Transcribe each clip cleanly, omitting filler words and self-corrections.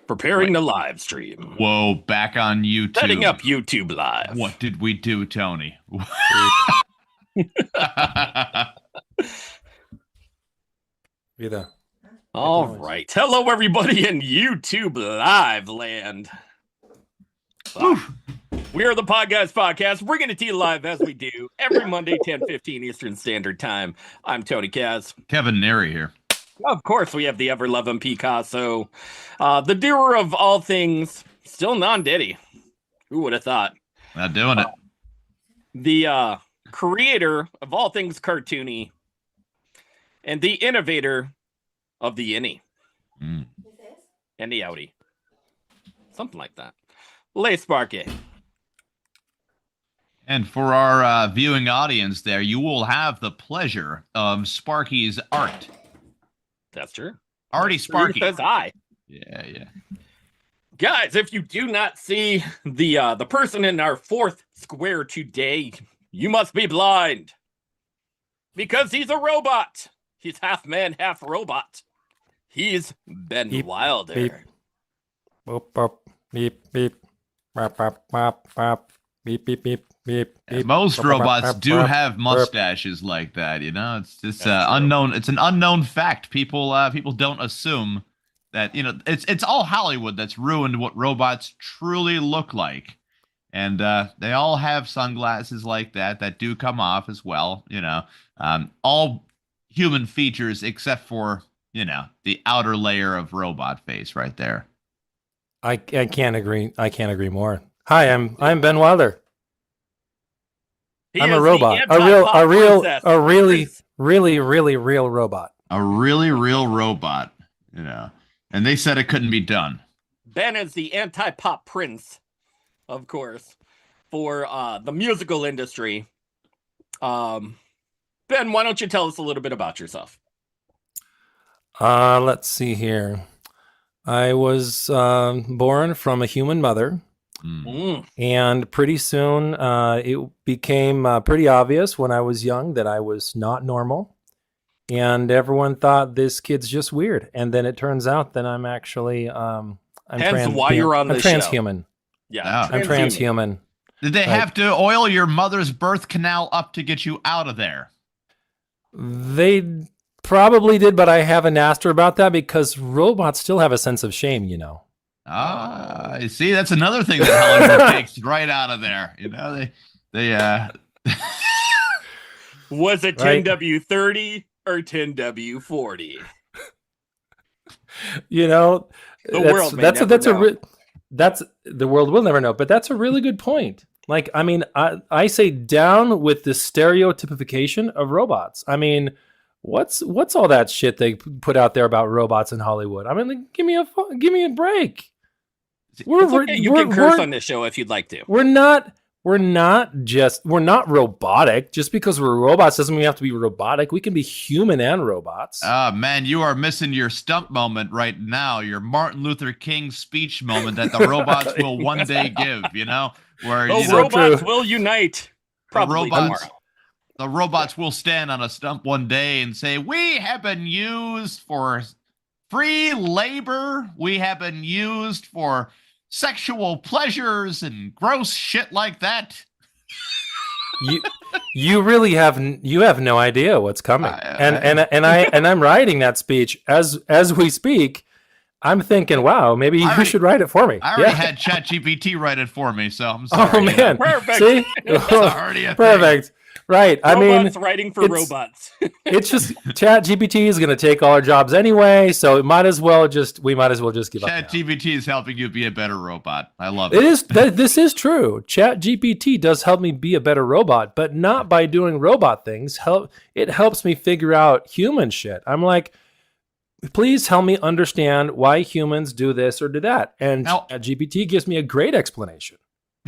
Preparing the live stream. Whoa, back on YouTube. Setting up YouTube Live. What did we do, Tony? Either. All right. Hello, everybody in YouTube Live land. We are the Podguyz Podcast. We're going to you live as we do every Monday, 10:15 Eastern Standard Time. I'm Tony Kaz. Kevin Neri here. Of course, we have the ever-loving Picasso, the doer of all things, still non-Diddy. Who would have thought? Not doing it. The creator of all things cartoony, and the innovator of the innie. And the outie. Something like that. Lay Sparky. And for our viewing audience there, you will have the pleasure of Sparky's art. That's true. Artie Sparky. Says I. Yeah. Guys, if you do not see the person in our fourth square today, you must be blind. Because he's a robot. He's half man, half robot. He's Ben Wylder. Beep. Boop, boop, beep, beep. Bop, bop, bop, bop. Beep, beep, beep, beep, beep. Most Bop, robots bop, bop, do bop, have bop. mustaches like that, you know? It's just unknown. It's an unknown fact. People don't assume that, you know, it's all Hollywood that's ruined what robots truly look like. And they all have sunglasses like that do come off as well, you know. All human features except for, you know, the outer layer of robot face right there. I can't agree. I can't agree more. Hi, I'm Ben Wylder. I'm a robot. A really real robot. A really real robot, you know. And they said it couldn't be done. Ben is the anti-pop prince, of course, for the musical industry. Ben, why don't you tell us a little bit about yourself? Let's see here. I was born from a human mother. And pretty soon it became pretty obvious when I was young that I was not normal. And everyone thought this kid's just weird. And then it turns out that I'm actually I'm transhuman. Yeah, I'm transhuman. Did they have to oil your mother's birth canal up to get you out of there? They probably did, but I haven't asked her about that because robots still have a sense of shame, you know. You see, that's another thing that Hollywood takes right out of there. You know, they was it 10W30 or 10W40? You know, the world that's the world will never know, but that's a really good point. Like, I mean, I say down with the stereotypification of robots. I mean, what's all that shit they put out there about robots in Hollywood? I mean, like, give me a break. You can curse on this show if you'd like to. We're not robotic. Just because we're robots doesn't mean we have to be robotic. We can be human and robots. Man, you are missing your stump moment right now. Your Martin Luther King speech moment that the robots will one day give, you know? Where robots will unite. Probably tomorrow. The robots will stand on a stump one day and say, we have been used for free labor. We have been used for sexual pleasures and gross shit like that. You really have no idea what's coming. And I'm writing that speech as we speak. I'm thinking, wow, maybe you should write it for me. I already had ChatGPT write it for me, so I'm sorry. Oh man, perfect. See, perfect. Right. Robots writing for robots. It's just ChatGPT is going to take all our jobs anyway, so we might as well just give up. ChatGPT is helping you be a better robot. I love it. This is true. ChatGPT does help me be a better robot, but not by doing robot things. It helps me figure out human shit. I'm like, please help me understand why humans do this or do that. And ChatGPT gives me a great explanation.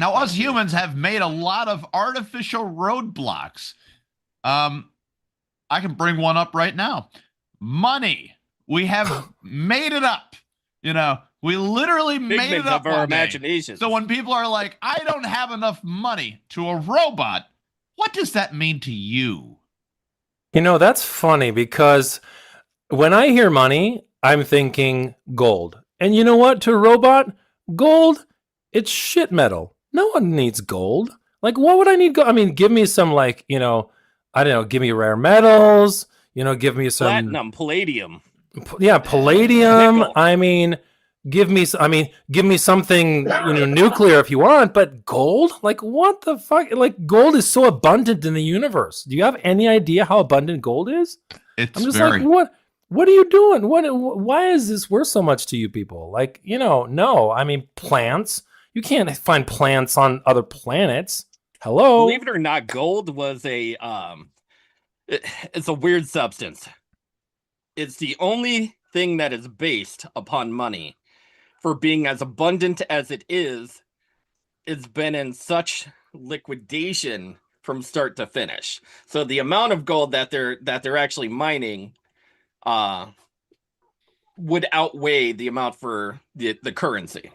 Now, us humans have made a lot of artificial roadblocks. I can bring one up right now. Money. We have made it up. You know, we literally made it up of our imagination. So when people are like, I don't have enough money to a robot, what does that mean to you? You know, that's funny because when I hear money, I'm thinking gold. And you know what? To a robot, gold, it's shit metal. No one needs gold. Like, what would I need gold? I mean, give me some, like, I don't know, give me rare metals, give me some platinum, palladium. Yeah, palladium. Nickel. I mean, give me something, nuclear if you want, but gold? Like, what the fuck? Like, gold is so abundant in the universe. Do you have any idea how abundant gold is? It's I'm just very... like, what are you doing? Why is this worth so much to you people? Like, no. I mean, plants. You can't find plants on other planets. Hello? Believe it or not, gold was it's a weird substance. It's the only thing that is based upon money. For being as abundant as it is, it's been in such liquidation from start to finish. So the amount of gold that they're actually mining would outweigh the amount for the currency.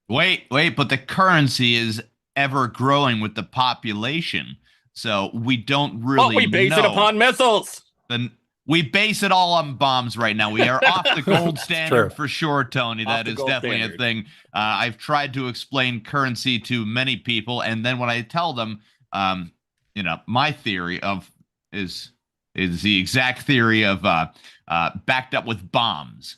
Wait, but the currency is ever growing with the population. So we don't really we base it upon missiles. Then we base it all on bombs right now. We are off the gold standard for sure, Tony. That is definitely a thing. I've tried to explain currency to many people, and then when I tell them, my theory is the exact theory of backed up with bombs.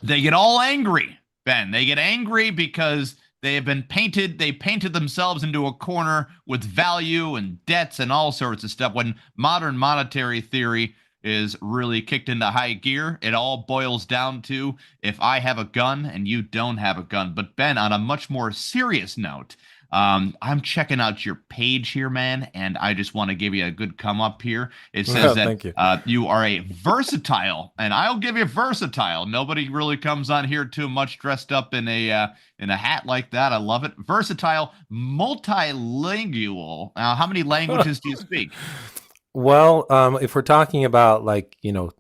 They get all angry, Ben. They get angry because they have been painted. They painted themselves into a corner with value and debts and all sorts of stuff. When modern monetary theory is really kicked into high gear, it all boils down to if I have a gun and you don't have a gun. But Ben, on a much more serious note, I'm checking out your page here, man, and I just want to give you a good come up here. It says that you are a versatile, and I'll give you versatile. Nobody really comes on here too much dressed up in a hat like that. I love it. Versatile, multilingual. Now, how many languages do you speak? Well, if we're talking about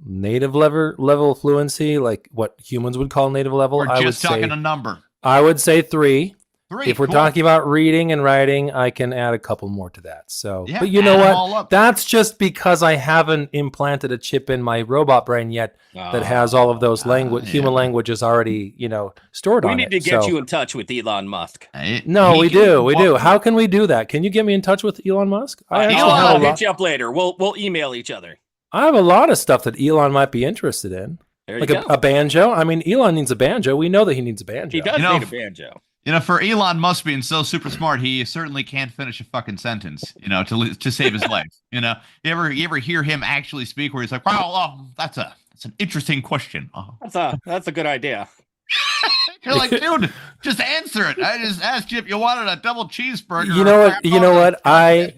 native level fluency, like what humans would call native level, we're just talking a number. I would say 3. If we're cool. talking about reading and writing, I can add a couple more to that. So, yeah, but you know what? That's just because I haven't implanted a chip in my robot brain yet that has all of those human languages already, stored on it. We need to get you in touch with Elon Musk. No, we do. How can we do that? Can you get me in touch with Elon Musk? I'll hit you up later. We'll email each other. I have a lot of stuff that Elon might be interested in. Like a banjo. I mean, Elon needs a banjo. We know that he needs a banjo. He does need a banjo. For Elon Musk being so super smart, he certainly can't finish a fucking sentence, to save his life. You ever hear him actually speak where he's like, wow, that's an interesting question. That's a good idea. You're like, dude, just answer it. I just asked you if you wanted a double cheeseburger. You know what? I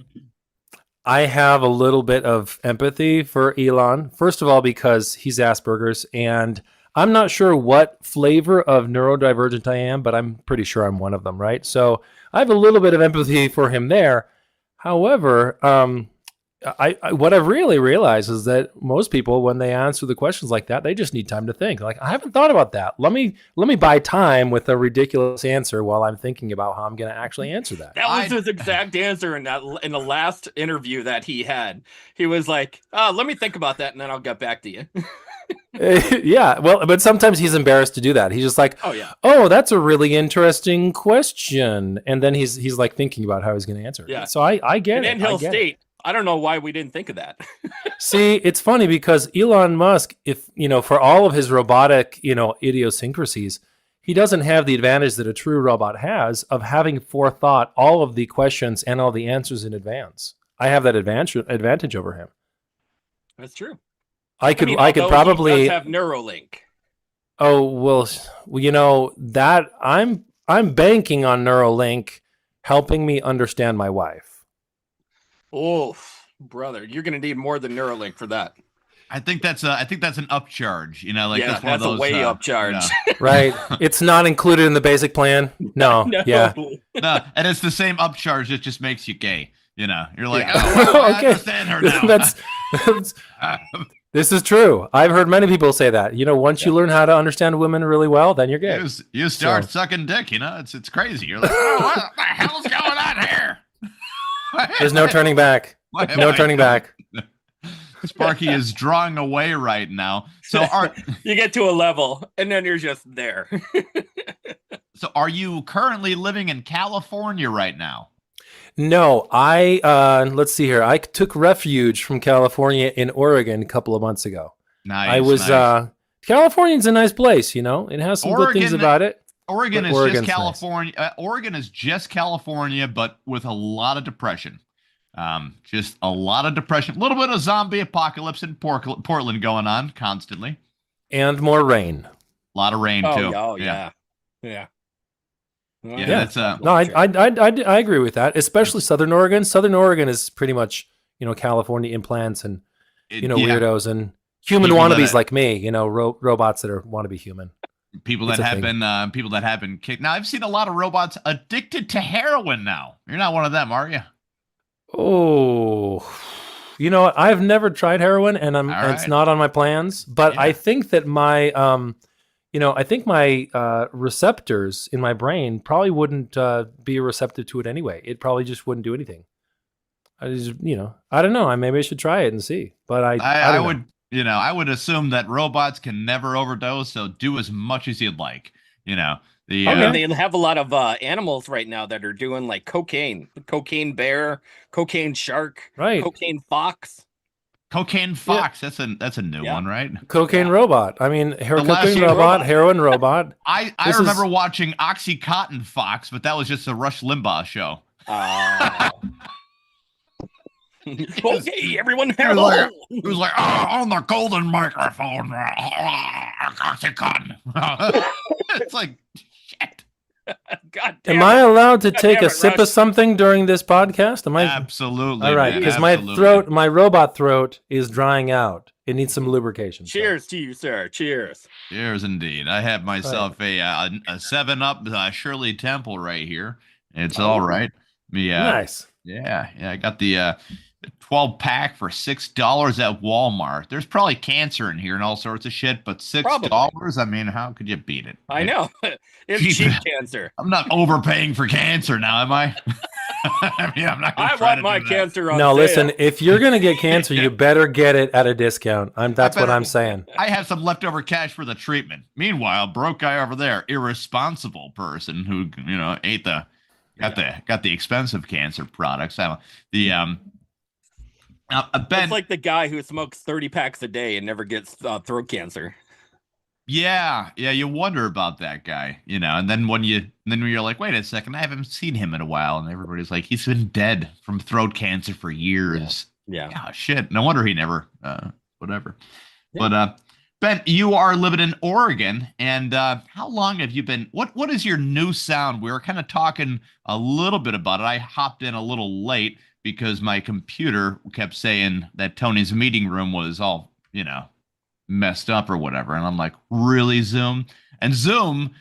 have a little bit of empathy for Elon. First of all, because he's Asperger's, and I'm not sure what flavor of neurodivergent I am, but I'm pretty sure I'm one of them, right? So I have a little bit of empathy for him there. However, what I've really realized is that most people, when they answer the questions like that, they just need time to think. Like, I haven't thought about that. Let me buy time with a ridiculous answer while I'm thinking about how I'm going to actually answer that. That was his exact answer in the last interview that he had. He was like, let me think about that, and then I'll get back to you. Yeah, well, but sometimes he's embarrassed to do that. He's just like, oh, that's a really interesting question, and then he's like thinking about how he's going to answer it. Yeah. So I get it. And he'll state, I don't know why we didn't think of that. See, it's funny because Elon Musk, if for all of his robotic idiosyncrasies, he doesn't have the advantage that a true robot has of having forethought all of the questions and all the answers in advance. I have that advantage over him. That's true. I could probably he does have Neuralink. Oh, well, that I'm banking on Neuralink helping me understand my wife. Oh, brother, you're going to need more than Neuralink for that. I think that's an upcharge, that's one of those, a way upcharge. Right. It's not included in the basic plan. No. Yeah. No, and it's the same upcharge. It just makes you gay. You're like, I understand her now. That's this is true. I've heard many people say that. Once you learn how to understand women really well, then you're gay. You start sucking dick. It's crazy. You're like, what the hell's going on here? There's no turning back. No turning back. Sparky is drawing away right now. So you get to a level and then you're just there. So are you currently living in California right now? No, let's see here. I took refuge from California in Oregon a couple of months ago. Nice. California's a nice place, It has some good things about it. Oregon is just California. Nice. Oregon is just California, but with a lot of depression. Just a lot of depression. A little bit of zombie apocalypse in Portland going on constantly. And more rain. A lot of rain, too. Oh, yeah. Yeah, that's no, I agree with that. Especially Southern Oregon. Southern Oregon is pretty much, California implants and, weirdos and human wannabes like me, robots that want to be human. People that have been kicked. Now, I've seen a lot of robots addicted to heroin now. You're not one of them, are you? Oh, I've never tried heroin, and it's not on my plans. But I think that my, my receptors in my brain probably wouldn't be receptive to it anyway. It probably just wouldn't do anything. I don't know. Maybe I should try it and see. But I would. I would assume that robots can never overdose, so do as much as you'd like. They have a lot of animals right now that are doing like cocaine bear, cocaine shark, right? Cocaine fox. Cocaine fox. Yeah. That's a new one, right? Cocaine robot. Cocaine robot, heroin robot. I remember watching Oxycontin Fox, but that was just a Rush Limbaugh show. Okay, everyone. He was like, on the golden microphone, Oxycontin. It's like, shit. God damn. Am I allowed to take a sip of something during this podcast? Absolutely. All right, because my robot throat is drying out. It needs some lubrication. Cheers to you, sir. Cheers. Cheers, indeed. I have myself a 7-Up Shirley Temple right here. It's all right. Nice. Yeah. I got the 12-pack for $6 at Walmart. There's probably cancer in here and all sorts of shit, but $6, how could you beat it? I know. It's cheap cancer. I'm not overpaying for cancer now, am I? I'm not gonna want my cancer on No, sale. Listen, if you're going to get cancer, you better get it at a discount. That's what I'm saying. I have some leftover cash for the treatment. Meanwhile, broke guy over there, irresponsible person who, ate got the expensive cancer products. Ben, it's like the guy who smokes 30 packs a day and never gets throat cancer. Yeah, you wonder about that guy, and then when you're like, wait a second, I haven't seen him in a while, and everybody's like, he's been dead from throat cancer for years. Yeah. Shit. No wonder he never, whatever. Yeah. But Ben, you are living in Oregon, and how long have you been? What is your new sound? We were kind of talking a little bit about it. I hopped in a little late because my computer kept saying that Tony's meeting room was all, messed up or whatever. And I'm like, really, Zoom? And Zoom,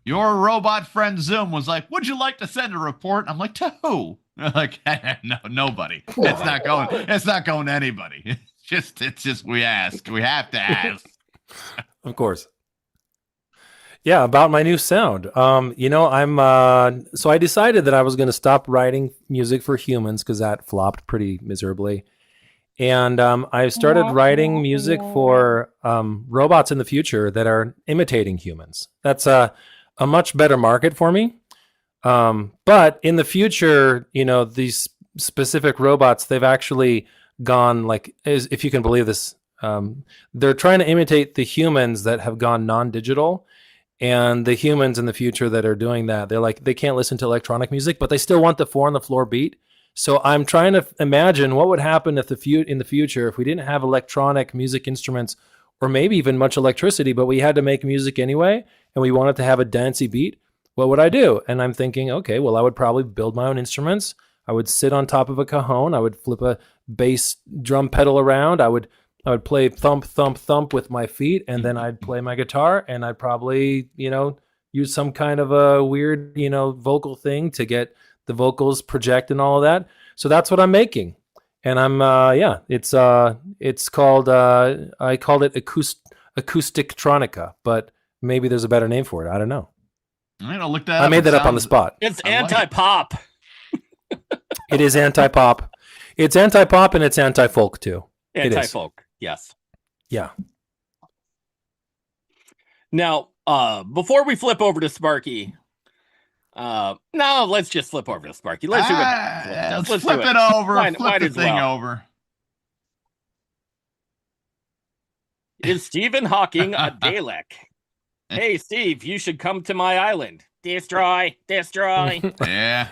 your robot friend Zoom was like, would you like to send a report? I'm like, to who? Like, no, nobody. It's not going to anybody. It's just we ask. We have to ask. Of course. Yeah, about my new sound. So I decided that I was going to stop writing music for humans because that flopped pretty miserably. And I started writing music for robots in the future that are imitating humans. That's a much better market for me. But in the future, these specific robots, they've actually gone if you can believe this, they're trying to imitate the humans that have gone non-digital. And the humans in the future that are doing that, they can't listen to electronic music, but they still want the 4-on-the-floor beat. So I'm trying to imagine what would happen in the future if we didn't have electronic music instruments or maybe even much electricity, but we had to make music anyway, and we wanted to have a dancey beat. What would I do? And I'm thinking, okay, well, I would probably build my own instruments. I would sit on top of a cajon. I would flip a bass drum pedal around. I would play thump, thump, thump with my feet, and then I'd play my guitar, and I'd probably, use some kind of a weird, vocal thing to get the vocals project and all of that. So that's what I'm making. And I'm, it's called, I called it acoustic-tronica, but maybe there's a better name for it. I don't know. I'm gonna look that up. I made that up on the spot. It's anti-pop. It is anti-pop. It's anti-pop and it's anti-folk too. Anti-folk, yes. Yeah. Now, before we flip over to Sparky, no, let's just flip over to Sparky. Let's do it. Let's flip it over. Might Flip the thing well. over. Is Stephen Hawking a Dalek? Hey, Steve, you should come to my island. Destroy. Yeah,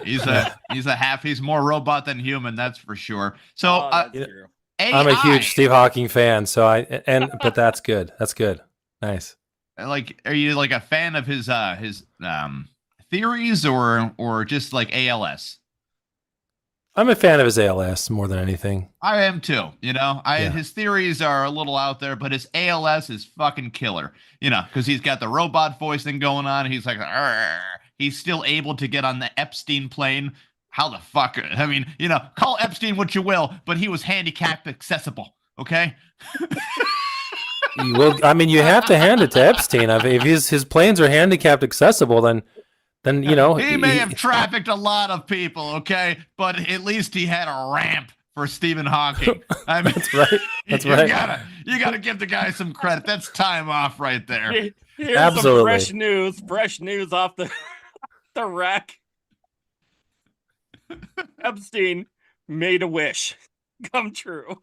he's more robot than human, that's for sure. So that's true. I'm a huge Steve Hawking fan, but that's good. That's good. Nice. Like, are you like a fan of his theories or just like ALS? I'm a fan of his ALS more than anything. I am too. His theories are a little out there, but his ALS is fucking killer. Because he's got the robot voice thing going on. He's like, "Arr." He's still able to get on the Epstein plane. How the fuck? I mean, call Epstein what you will, but he was handicap accessible. Okay. Well, I mean, you have to hand it to Epstein. If his planes are handicapped accessible, then he may have trafficked a lot of people, okay, but at least he had a ramp for Stephen Hawking. I mean, that's right. That's right. You gotta give the guy some credit. That's time off right there. Here's absolutely some fresh news off the rack. Epstein made a wish come true.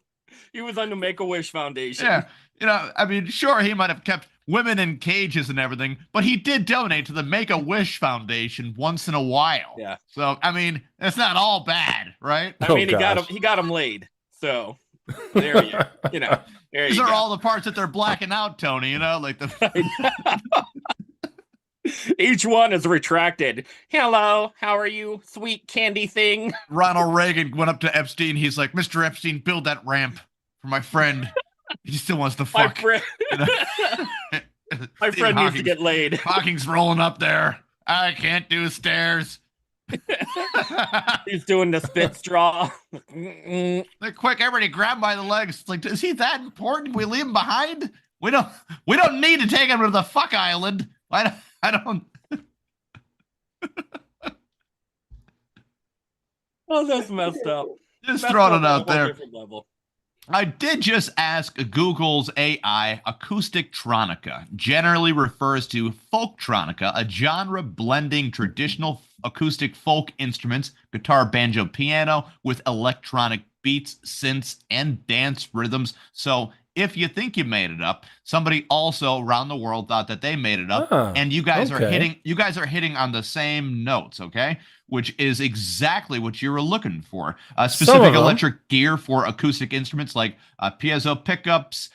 He was on the Make-A-Wish Foundation. Yeah. I mean, sure, he might have kept women in cages and everything, but he did donate to the Make-A-Wish Foundation once in a while. Yeah. So, I mean, it's not all bad, right? I mean, he got him laid. So, there you go. These are all the parts that they're blacking out, Tony, like the... Each one is retracted. Hello, how are you, sweet candy thing? Ronald Reagan went up to Epstein. He's like, Mr. Epstein, build that ramp for my friend. He still wants to fuck. My friend needs to get laid. Hawking's rolling up there. I can't do stairs. He's doing the spit straw. Like, quick, everybody grab by the legs. It's like, is he that important? We leave him behind? We don't need to take him to the fuck island. I don't. Oh, that's messed up. Just throwing it out there. I did just ask Google's AI, acoustic tronica generally refers to folktronica, a genre blending traditional acoustic folk instruments, guitar, banjo, piano, with electronic beats, synths, and dance rhythms. So if you think you made it up, somebody also around the world thought that they made it up, and you guys are hitting on the same notes, okay? Which is exactly what you were looking for. Specific electric gear for acoustic instruments like piezo pickups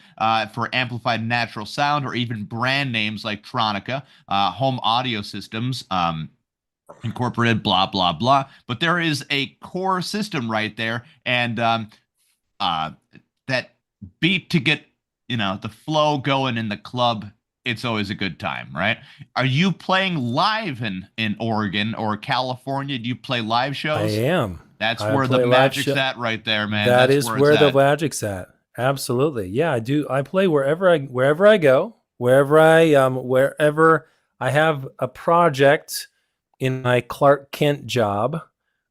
for amplified natural sound, or even brand names like Tronica, home audio systems, incorporated, blah, blah, blah. But there is a core system right there, and that beat to get, the flow going in the club, it's always a good time, right? Are you playing live in Oregon or California? Do you play live shows? I am. That's where the magic's at right there, man. That's where the magic's at. Absolutely. Yeah, I do. I play wherever I go, wherever I have a project in my Clark Kent job,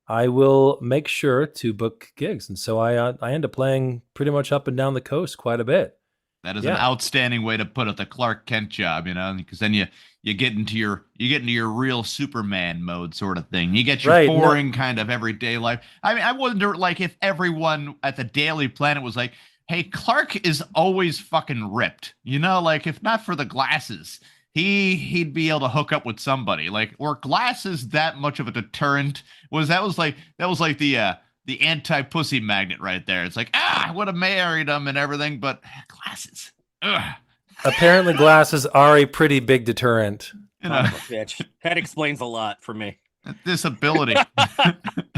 I will make sure to book gigs. And so I end up playing pretty much up and down the coast quite a bit. That is an outstanding way to put it, the Clark Kent job, because then you get into your real Superman mode sort of thing. You get your boring kind of everyday life. I mean, I wonder if everyone at the Daily Planet was like, hey, Clark is always fucking ripped. If not for the glasses, he'd be able to hook up with somebody. Were glasses that much of a deterrent? That was like the anti-pussy magnet right there. It's like, I would have married him and everything, but glasses. Ugh. Apparently glasses are a pretty big deterrent. Bitch. That explains a lot for me. Disability.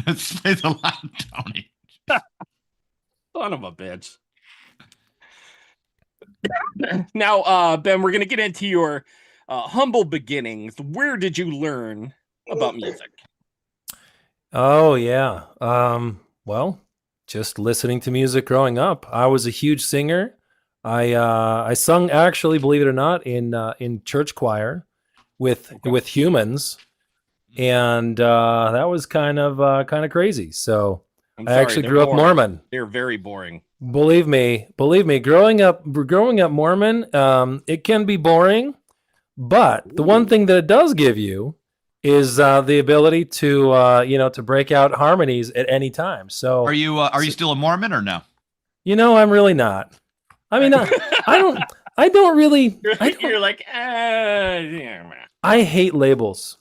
Explains a lot, Tony. Son of a bitch. Now, Ben, we're going to get into your humble beginnings. Where did you learn about music? Oh, yeah. Well, just listening to music growing up. I was a huge singer. I sung, actually, believe it or not, in church choir with humans, and that was kind of crazy. So I actually grew up Mormon. They're very boring. Believe me, growing up Mormon, it can be boring, but the one thing that it does give you is the ability to to break out harmonies at any time. So are you still a Mormon or no? I'm really not. I mean, I don't really. You're like, yeah. I hate labels.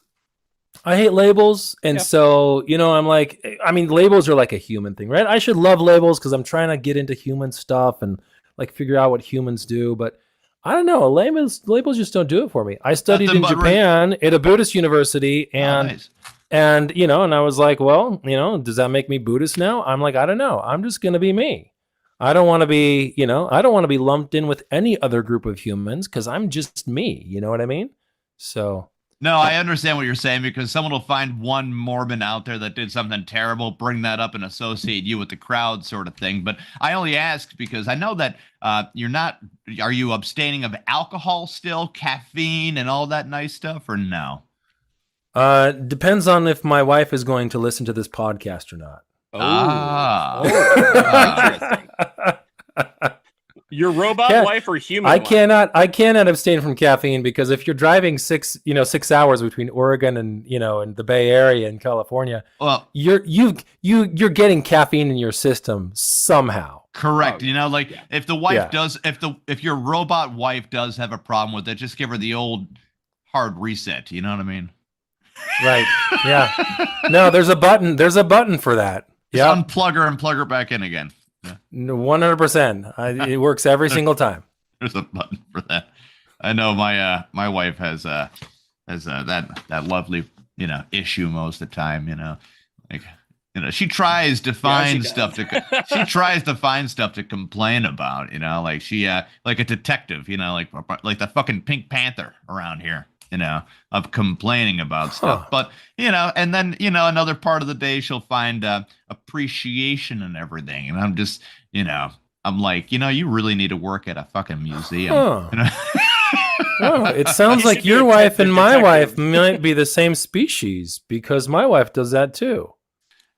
And so, I'm like, I mean, labels are like a human thing, right? I should love labels because I'm trying to get into human stuff and like figure out what humans do. But I don't know, labels just don't do it for me. I studied in Japan at a Buddhist university, and and I was like, well, does that make me Buddhist now? I'm like, I don't know. I'm just gonna be me. I don't want to be, I don't want to be lumped in with any other group of humans because I'm just me. You know what I mean? So. No, I understand what you're saying, because someone will find one Mormon out there that did something terrible, bring that up and associate you with the crowd sort of thing. But I only asked because I know that you're not, are you abstaining of alcohol still, caffeine and all that nice stuff, or no? Depends on if my wife is going to listen to this podcast or not. Interesting. Your robot wife or human I wife? I cannot abstain from caffeine, because if you're driving 6 hours between Oregon and and the Bay Area in California, well, you're getting caffeine in your system somehow. Correct. If the wife does, if your robot wife does have a problem with it, just give her the old hard reset. You know what I mean? Right. Yeah. No, there's a button for that. Yeah. Unplug her and plug her back in again. 100%. It works every single time. There's a button for that. I know my wife has that lovely issue most of the time. She tries to find stuff to complain about. Like she like a detective. Like the fucking Pink Panther around here. Of complaining about stuff. But, and then, another part of the day, she'll find appreciation and everything. And I'm just, I'm like, you really need to work at a fucking museum. Oh, it sounds like your wife and my wife might be the same species, because my wife does that too.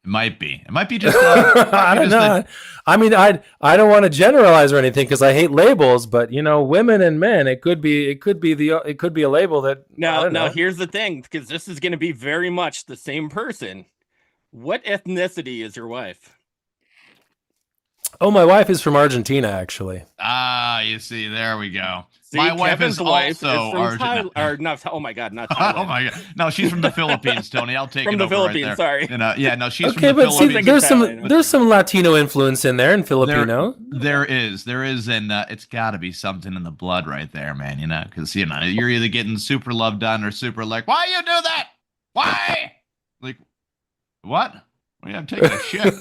It might be just. I don't know. I mean, I don't want to generalize or anything, because I hate labels. But women and men, it could be a label that. Now, here's the thing, because this is going to be very much the same person. What ethnicity is your wife? Oh, my wife is from Argentina, actually. You see, there we go. See, my wife Kevin's is also from Argentina. Oh my God, not Thailand. Oh my God, no, she's from the Philippines, Tony. I'll take from it the over Philippines. Right Sorry. She's okay, from the but see, Philippines. there's some Latino influence in there, in Filipino. There is, and it's got to be something in the blood right there, man. Because you're either getting super loved on or super like, why you do that? Why? Like, what? Well, I'm taking a shit.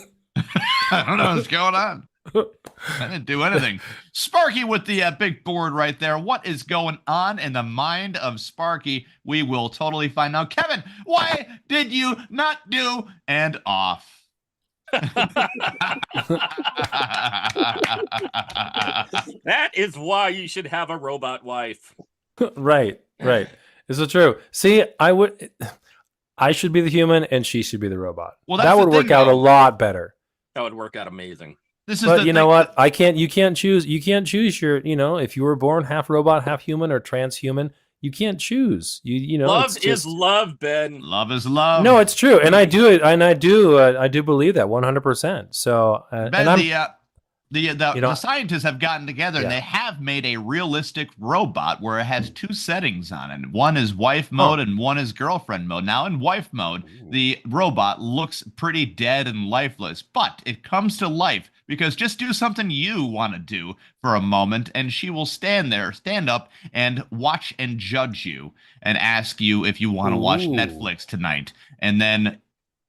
I don't know what's going on. I didn't do anything. Sparky with the big board right there. What is going on in the mind of Sparky? We will totally find out. Kevin, why did you not do and off? That is why you should have a robot wife. Right. This is true. See, I should be the human and she should be the robot. Well, that would work out a lot better. That would work out amazing. But you know what? You can't choose your, if you were born half robot, half human, or transhuman, you can't choose. Love is love, Ben. Love is love. No, it's true. And I do it. And I do believe that 100%. So, Ben, the scientists have gotten together and they have made a realistic robot where it has 2 settings on it. One is wife mode and one is girlfriend mode. Now, in wife mode, the robot looks pretty dead and lifeless, but it comes to life because just do something you want to do for a moment and she will stand up and watch and judge you and ask you if you want to watch Netflix tonight. And then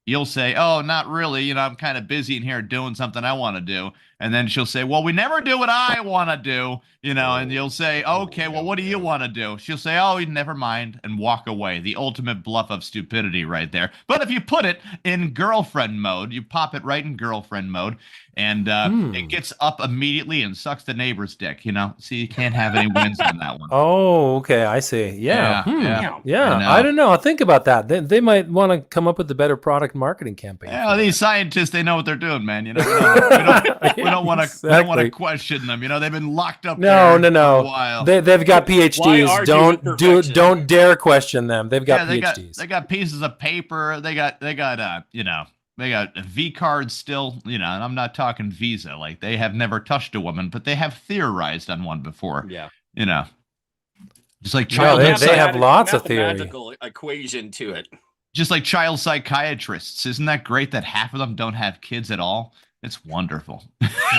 you'll say, oh, not really. I'm kind of busy in here doing something I want to do. And then she'll say, well, we never do what I want to do, and you'll say, okay, well, what do you want to do? She'll say, oh, never mind, and walk away. The ultimate bluff of stupidity right there. But if you put it in girlfriend mode, you pop it right in girlfriend mode, and it gets up immediately and sucks the neighbor's dick, See, you can't have any wins on that one. Oh, okay, I see. Yeah. I don't know. I'll think about that. They might want to come up with a better product marketing campaign. Yeah, these scientists, they know what they're doing, man. We don't want to. Exactly. We don't want to question them. They've been locked up. No. For a while. They've got PhDs. Don't dare question them. They've got PhDs. They got pieces of paper. They got V cards still. And I'm not talking Visa. Like, they have never touched a woman, but they have theorized on one before. Yeah. Just like child. They have lots of theory. Mathematical equation to it. Just like child psychiatrists. Isn't that great that half of them don't have kids at all? It's wonderful.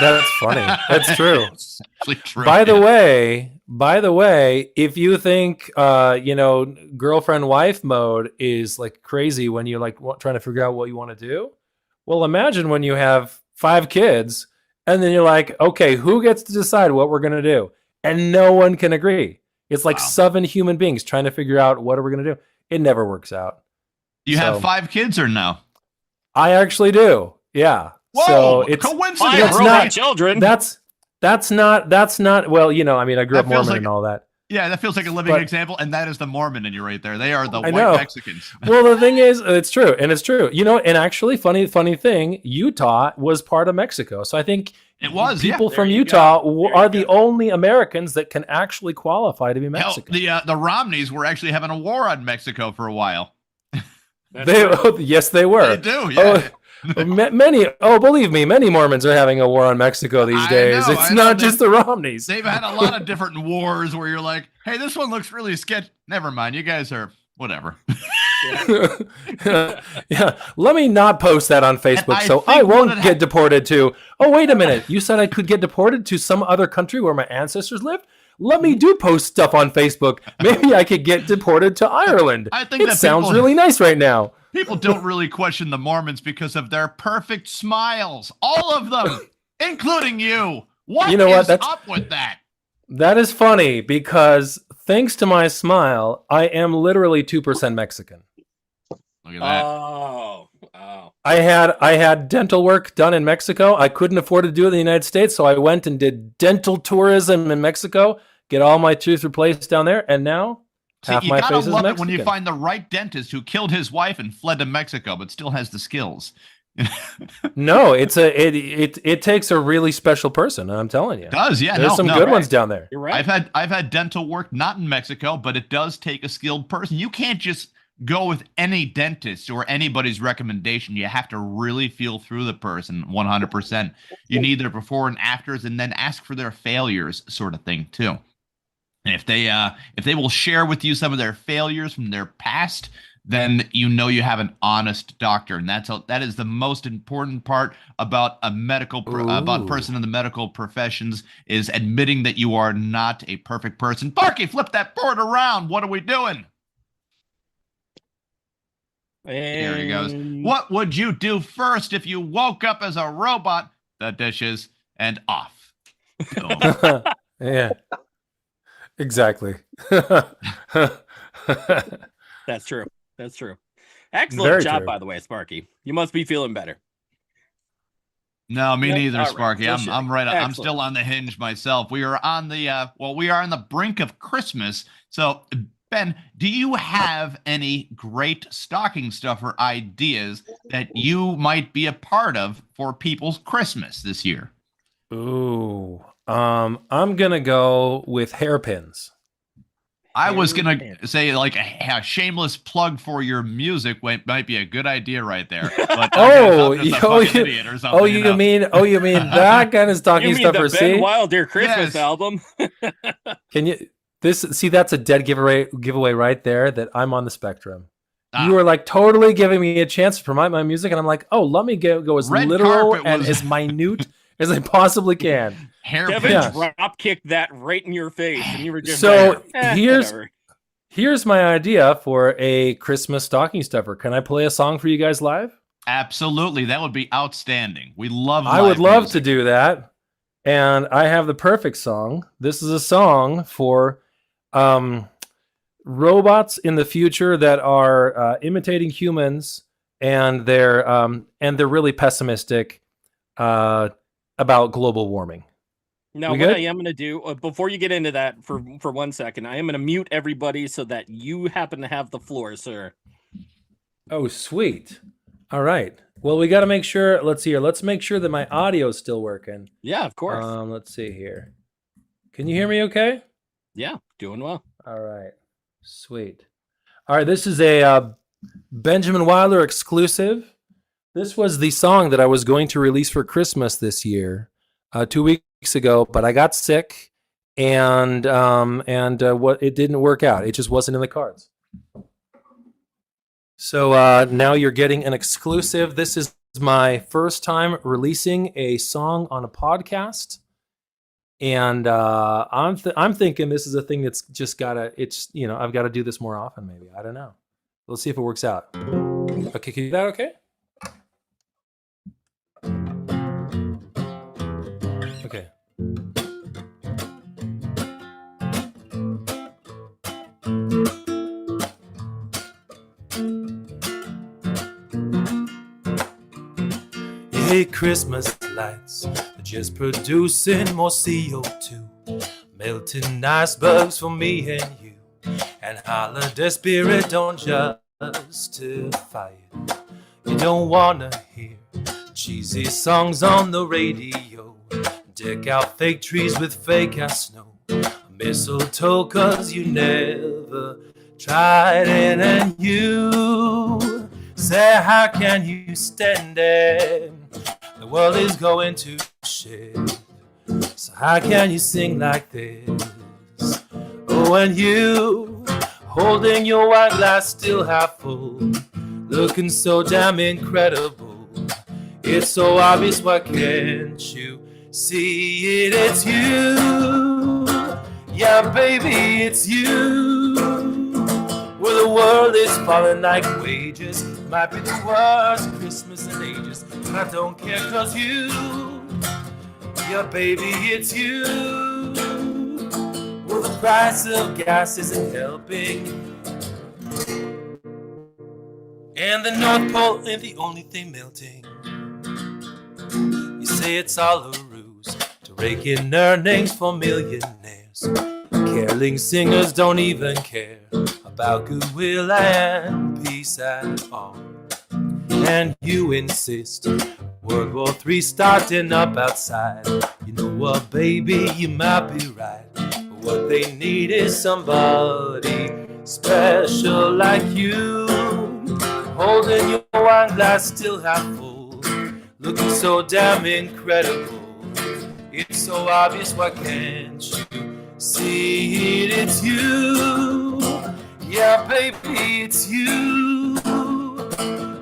That's funny. That's true. It's actually true. By the way, if you think girlfriend wife mode is like crazy when you like trying to figure out what you want to do, well, imagine when you have 5 kids and then you're like, okay, who gets to decide what we're gonna do? And no one can agree. It's like 7 human beings trying to figure out what are we gonna do. It never works out. You have 5 kids or no? I actually do. Yeah. Whoa, so it's coincidence. 5 robot children. That's not. Well, I mean, I grew up Mormon and all that. Yeah, that feels like a living example, and that is the Mormon in you right there. They are the white Mexicans. Well, the thing is, it's true, and it's true. And actually, funny thing, Utah was part of Mexico, so I think it was people from Utah are the only Americans that can actually qualify to be Mexican. Hell, the Romneys were actually having a war on Mexico for a while. Yes, they were. They do. Yeah. Believe me, many Mormons are having a war on Mexico these days. It's not just the Romneys. They've had a lot of different wars where you're like, hey, this one looks really sketchy. Never mind. You guys are whatever. Yeah. Let me not post that on Facebook so I won't get deported to. Oh, wait a minute. You said I could get deported to some other country where my ancestors lived? Let me post stuff on Facebook. Maybe I could get deported to Ireland. I think it sounds really nice right now. People don't really question the Mormons because of their perfect smiles. All of them, including you. What is up with that? That is funny because thanks to my smile, I am literally 2% Mexican. Look at that. Oh. I had dental work done in Mexico. I couldn't afford to do it in the United States, so I went and did dental tourism in Mexico, get all my teeth replaced down there, and now half my face is Mexican. You gotta love it when you find the right dentist who killed his wife and fled to Mexico, but still has the skills. No, it takes a really special person, I'm telling you. It does, yeah. There's some good ones down there. You're right. I've had dental work not in Mexico, but it does take a skilled person. You can't just go with any dentist or anybody's recommendation. You have to really feel through the person 100%. You need their before and afters, and then ask for their failures, sort of thing too. And if they will share with you some of their failures from their past, then you have an honest doctor, and that is the most important part about about person in the medical professions, is admitting that you are not a perfect person. Barky, flip that board around. What are we doing? There he goes. What would you do first if you woke up as a robot? The dishes and off. Yeah. Exactly. That's true. Excellent Very job, true. by the way, Sparky. You must be feeling better. No, me neither, All Sparky. right. I'm right. Excellent. I'm still on the hinge myself. We are on the brink of Christmas. So, Ben, do you have any great stocking stuffer ideas that you might be a part of for people's Christmas this year? Ooh. I'm gonna go with hairpins. I was gonna say like a shameless plug for your music might be a good idea right there. But you mean that kind of stocking stuffer? The Ben Wylder Christmas album. Can you that's a dead giveaway right there that I'm on the spectrum. You were like totally giving me a chance to promote my music, and I'm like, oh, let me go as literal and as minute as I possibly can. Devin drop kicked that right in your face, and you were just here's my idea for a Christmas stocking stuffer. Can I play a song for you guys live? Absolutely, that would be outstanding. We love. I would love to do that, and I have the perfect song. This is a song for robots in the future that are imitating humans, and they're really pessimistic about global warming. Now, what I am going to do, before you get into that for 1 second, I am going to mute everybody so that you happen to have the floor, sir. Oh, sweet. All right. Well, we got to make sure. Let's see here. Let's make sure that my audio is still working. Yeah, of course. Let's see here. Can you hear me okay? Yeah, doing well. All right. Sweet. All right. This is a Benjamin Wylder exclusive. This was the song that I was going to release for Christmas this year, 2 weeks ago, but I got sick, and what it didn't work out. It just wasn't in the cards. So now you're getting an exclusive. This is my first time releasing a song on a podcast, and I'm thinking this is a thing that's just gotta. I've got to do this more often. Maybe, I don't know. Let's see if it works out. Okay, can you do that? Okay. Okay. Hey, Christmas lights are just producing more CO2, melting icebergs for me and you, and holiday spirit don't justify it. You don't wanna hear cheesy songs on the radio, deck out fake trees with fake ass snow, mistletoe 'cause you never tried it, and you say, how can you stand it? The world is going to shit. So how can you sing like this? Oh, and you holding your wine glass still half full, looking so damn incredible. It's so obvious, why can't you see it? It's you. Yeah, baby, it's you. Well, the world is falling like wages. Might be the worst Christmas in ages, but I don't care 'cause you, yeah, baby, it's you. Well, the price of gas isn't helping, and the North Pole ain't the only thing melting. You say it's all a ruse to rake in earnings for millionaires. Caroling singers don't even care about goodwill and peace at all. And you insist World War III starting up outside. You know what, baby, you might be right, but what they need is somebody special like you, holding your wine glass still half full, looking so damn incredible. It's so obvious, why can't you see it? It's you. Yeah, baby, it's you.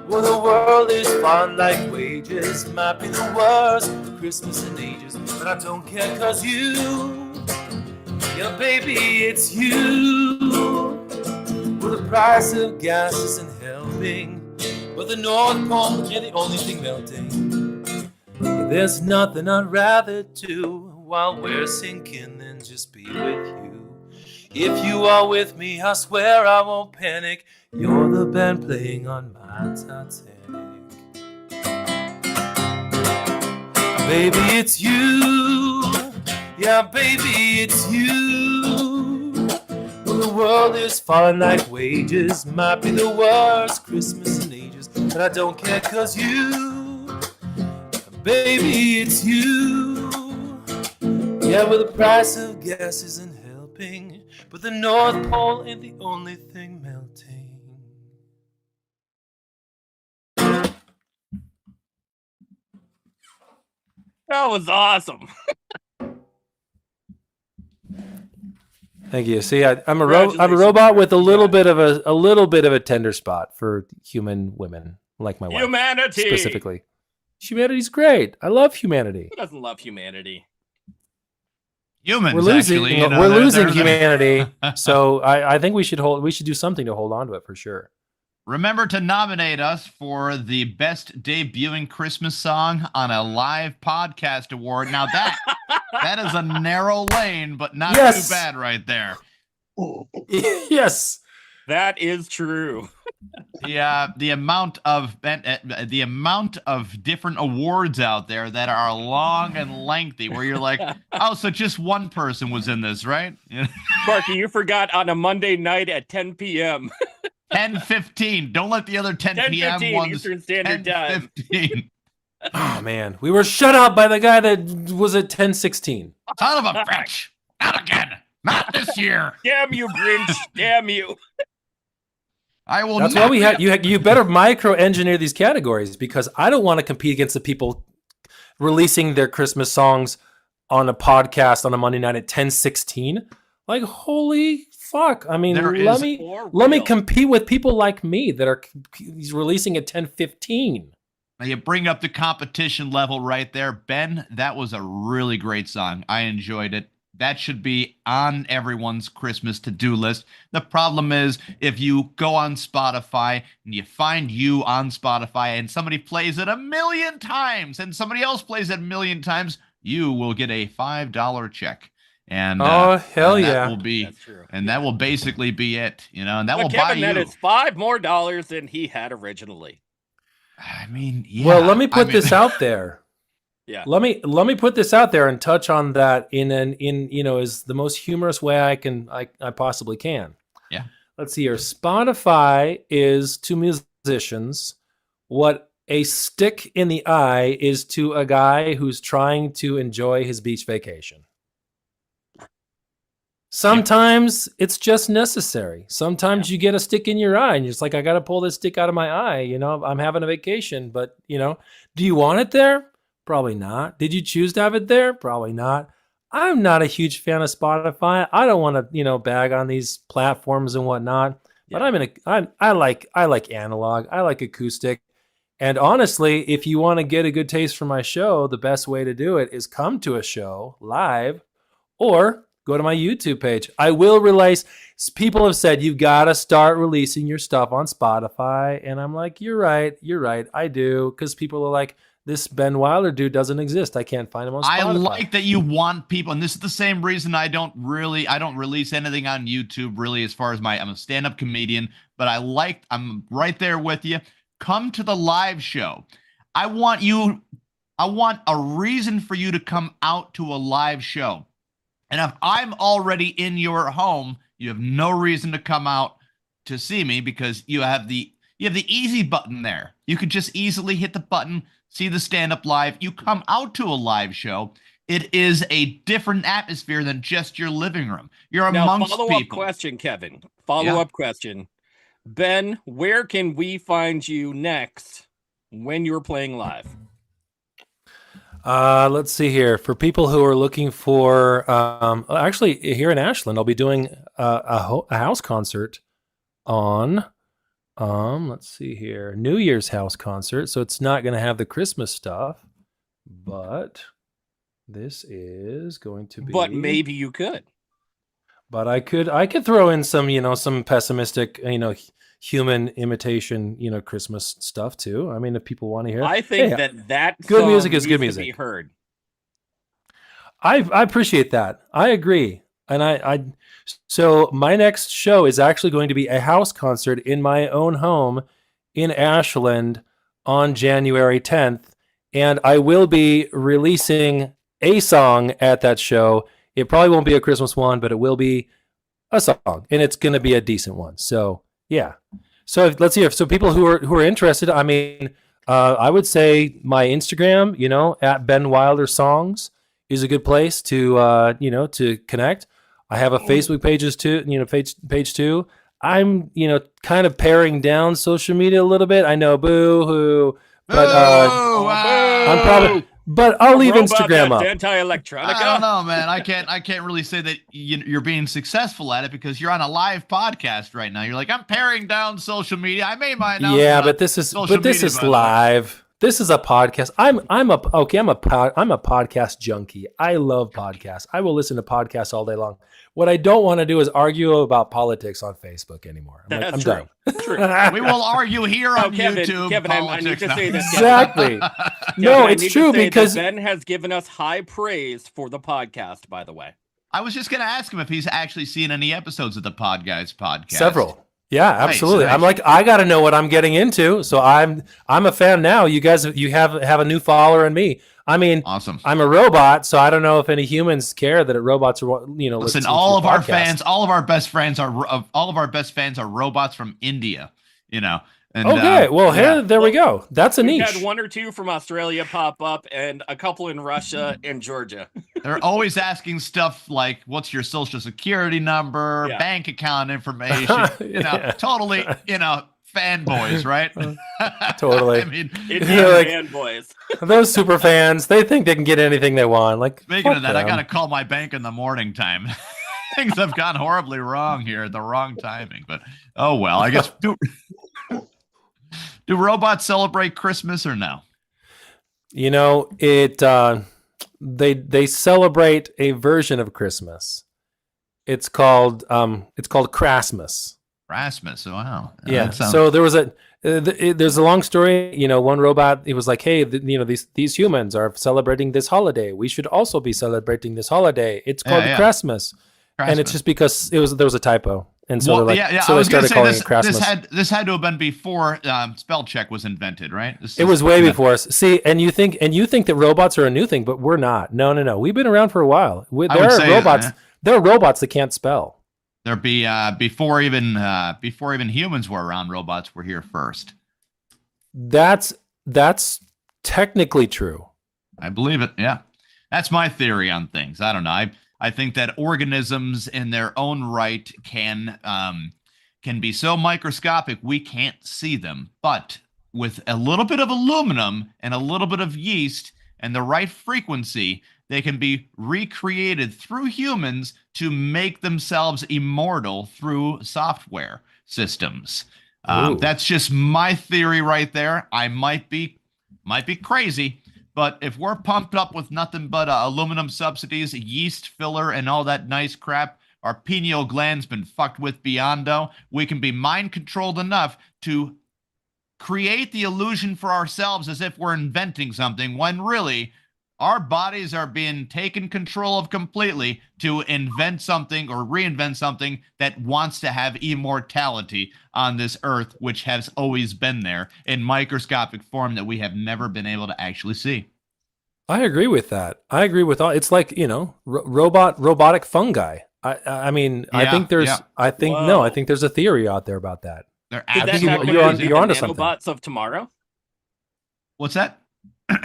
Well, the world is fun like wages. Might be the worst Christmas in ages, but I don't care 'cause you, yeah, baby, it's you. Well, the price of gas isn't helping, but the North Pole ain't the only thing melting. Yeah, there's nothing I'd rather do while we're sinking than just be with you. If you are with me, I swear I won't panic. You're the band playing on my Titanic. Baby, it's you. Yeah, baby, it's you. Well, the world is falling like wages. Might be the worst Christmas in ages, but I don't care 'cause you, baby, it's you. Yeah, well, the price of gas isn't helping, but the North Pole ain't the only thing melting. That was awesome. Thank you. See, I'm a robot with a little bit of a tender spot for human women, like my wife. Humanity specifically. Humanity's great. I love humanity. Who doesn't love humanity? Humans, We're losing. actually, We're losing humanity. So I think we should do something to hold on to it for sure. Remember to nominate us for the best debuting Christmas song on a live podcast award. Now that is a narrow lane, but not too bad right there. Yes, that is true. The amount of different awards out there that are long and lengthy, where you're like, oh, so just one person was in this, right? Sparky, you forgot on a Monday night at 10 p.m. 10:15. Don't let the other 10 p.m. 10:15 ones. Eastern Standard Time. 10:15. Oh man, we were shut out by the guy that was at 10:16. Son of a bitch! Not again! Not this year! Damn you, Grinch! Damn you! I will. That's why we had you better micro engineer these categories, because I don't want to compete against the people releasing their Christmas songs on a podcast on a Monday night at 10:16. Like, holy fuck! I mean, let me compete with people like me that are releasing at 10:15. Now you bring up the competition level right there, Ben. That was a really great song. I enjoyed it. That should be on everyone's Christmas to-do list. The problem is, if you go on Spotify and you find you on Spotify and somebody plays it 1,000,000 times and somebody else plays it 1,000,000 times, you will get a $5 check. And hell and yeah, that will be, that's true. And that will basically be it, and that But will Kevin, buy you. that is $5 more than he had originally. I mean, yeah. Well, let me put this out there. Yeah. Let me put this out there and touch on that in is the most humorous way I possibly can. Yeah. Let's see here. Spotify is to musicians what a stick in the eye is to a guy who's trying to enjoy his beach vacation. Sometimes it's just necessary. Sometimes you get a stick in your eye and you're just like, I got to pull this stick out of my eye. I'm having a vacation, but do you want it there? Probably not. Did you choose to have it there? Probably not. I'm not a huge fan of Spotify. I don't want to, bag on these platforms and whatnot, but I like analog. I like acoustic. And honestly, if you want to get a good taste from my show, the best way to do it is come to a show live or go to my YouTube page. I will release. People have said, you've got to start releasing your stuff on Spotify. And I'm like, you're right. I do. Because people are like, this Ben Wylder dude doesn't exist. I can't find him on Spotify. I like that you want people, and this is the same reason I don't release anything on YouTube really, as far as I'm a stand-up comedian, but I'm right there with you. Come to the live show. I want a reason for you to come out to a live show. And if I'm already in your home, you have no reason to come out to see me, because you have the easy button there. You could just easily hit the button, see the stand-up live. You come out to a live show. It is a different atmosphere than just your living room. You're amongst people. Follow-up question, Kevin. Follow-up question. Ben, where can we find you next when you're playing live? Let's see here. For people who are looking for, actually here in Ashland, I'll be doing a house concert on, let's see here, New Year's house concert. So it's not going to have the Christmas stuff, but this is going to be. But maybe you could. But I could throw in some, some pessimistic, human imitation, Christmas stuff too. I mean, if people want to hear it. I think that good music is good music. To be heard. I appreciate that. I agree. And so my next show is actually going to be a house concert in my own home in Ashland on January 10th. And I will be releasing a song at that show. It probably won't be a Christmas one, but it will be a song, and it's going to be a decent one. So yeah. So let's see. So people who are interested, I mean, I would say my Instagram, at Ben Wylder Songs is a good place to to connect. I have a Facebook page too. I'm kind of paring down social media a little bit. I know, boo hoo, but I'm probably. But I'll leave Instagram up. Anti-electronica. I don't know, man. I can't really say that you're being successful at it, because you're on a live podcast right now. You're like, I'm paring down social media. I made my announcement. Yeah, but this is live. This is a podcast. I'm a podcast junkie. I love podcasts. I will listen to podcasts all day long. What I don't want to do is argue about politics on Facebook anymore. I'm done. True. We will argue here on YouTube. Kevin, I need to say this. Exactly. No, it's true, because Ben has given us high praise for the podcast, by the way. I was just going to ask him if he's actually seen any episodes of the Podguyz Podcast. Several. Yeah, absolutely. Nice. I'm like, I got to know what I'm getting into. So I'm a fan now. You guys, you have a new follower in me. I mean, awesome. I'm a robot, so I don't know if any humans care that robots are, listen. All of our fans, all of our best fans are robots from India. And, okay, well, there we go. That's a niche. We've had one or two from Australia pop up, and a couple in Russia and Georgia. They're always asking stuff like, "What's your social security number, bank account information?" Totally, fanboys, right? Totally. I mean, it's fanboys. Those super fans, they think they can get anything they want. Like, speaking of that, I gotta call my bank in the morning time. Things have gone horribly wrong here at the wrong timing, but oh well. I guess. Do robots celebrate Christmas or no? They celebrate a version of Christmas. It's called Christmas. Christmas. Wow. Yeah. So there's a long story. One robot. It was like, hey, these humans are celebrating this holiday. We should also be celebrating this holiday. It's called Christmas. And it's just because there was a typo. And so so they started calling it Christmas. This had to have been before spell check was invented, right? It was way before us. See, and you think that robots are a new thing, but we're not. No. We've been around for a while. There are robots. There are robots that can't spell. Before even humans were around, robots were here first. That's technically true. I believe it. Yeah, that's my theory on things. I don't know. I think that organisms in their own right can be so microscopic we can't see them. But with a little bit of aluminum and a little bit of yeast and the right frequency, they can be recreated through humans to make themselves immortal through software systems. That's just my theory right there. I might be crazy. But if we're pumped up with nothing but aluminum subsidies, yeast filler, and all that nice crap, our pineal gland's been fucked with beyond, we can be mind controlled enough to create the illusion for ourselves as if we're inventing something, when really our bodies are being taken control of completely to invent something or reinvent something that wants to have immortality on this earth, which has always been there in microscopic form that we have never been able to actually see. I agree with that. I agree with all. It's like, robotic fungi. I think there's a theory out there about that. You're onto something. Nanobots of tomorrow. What's that?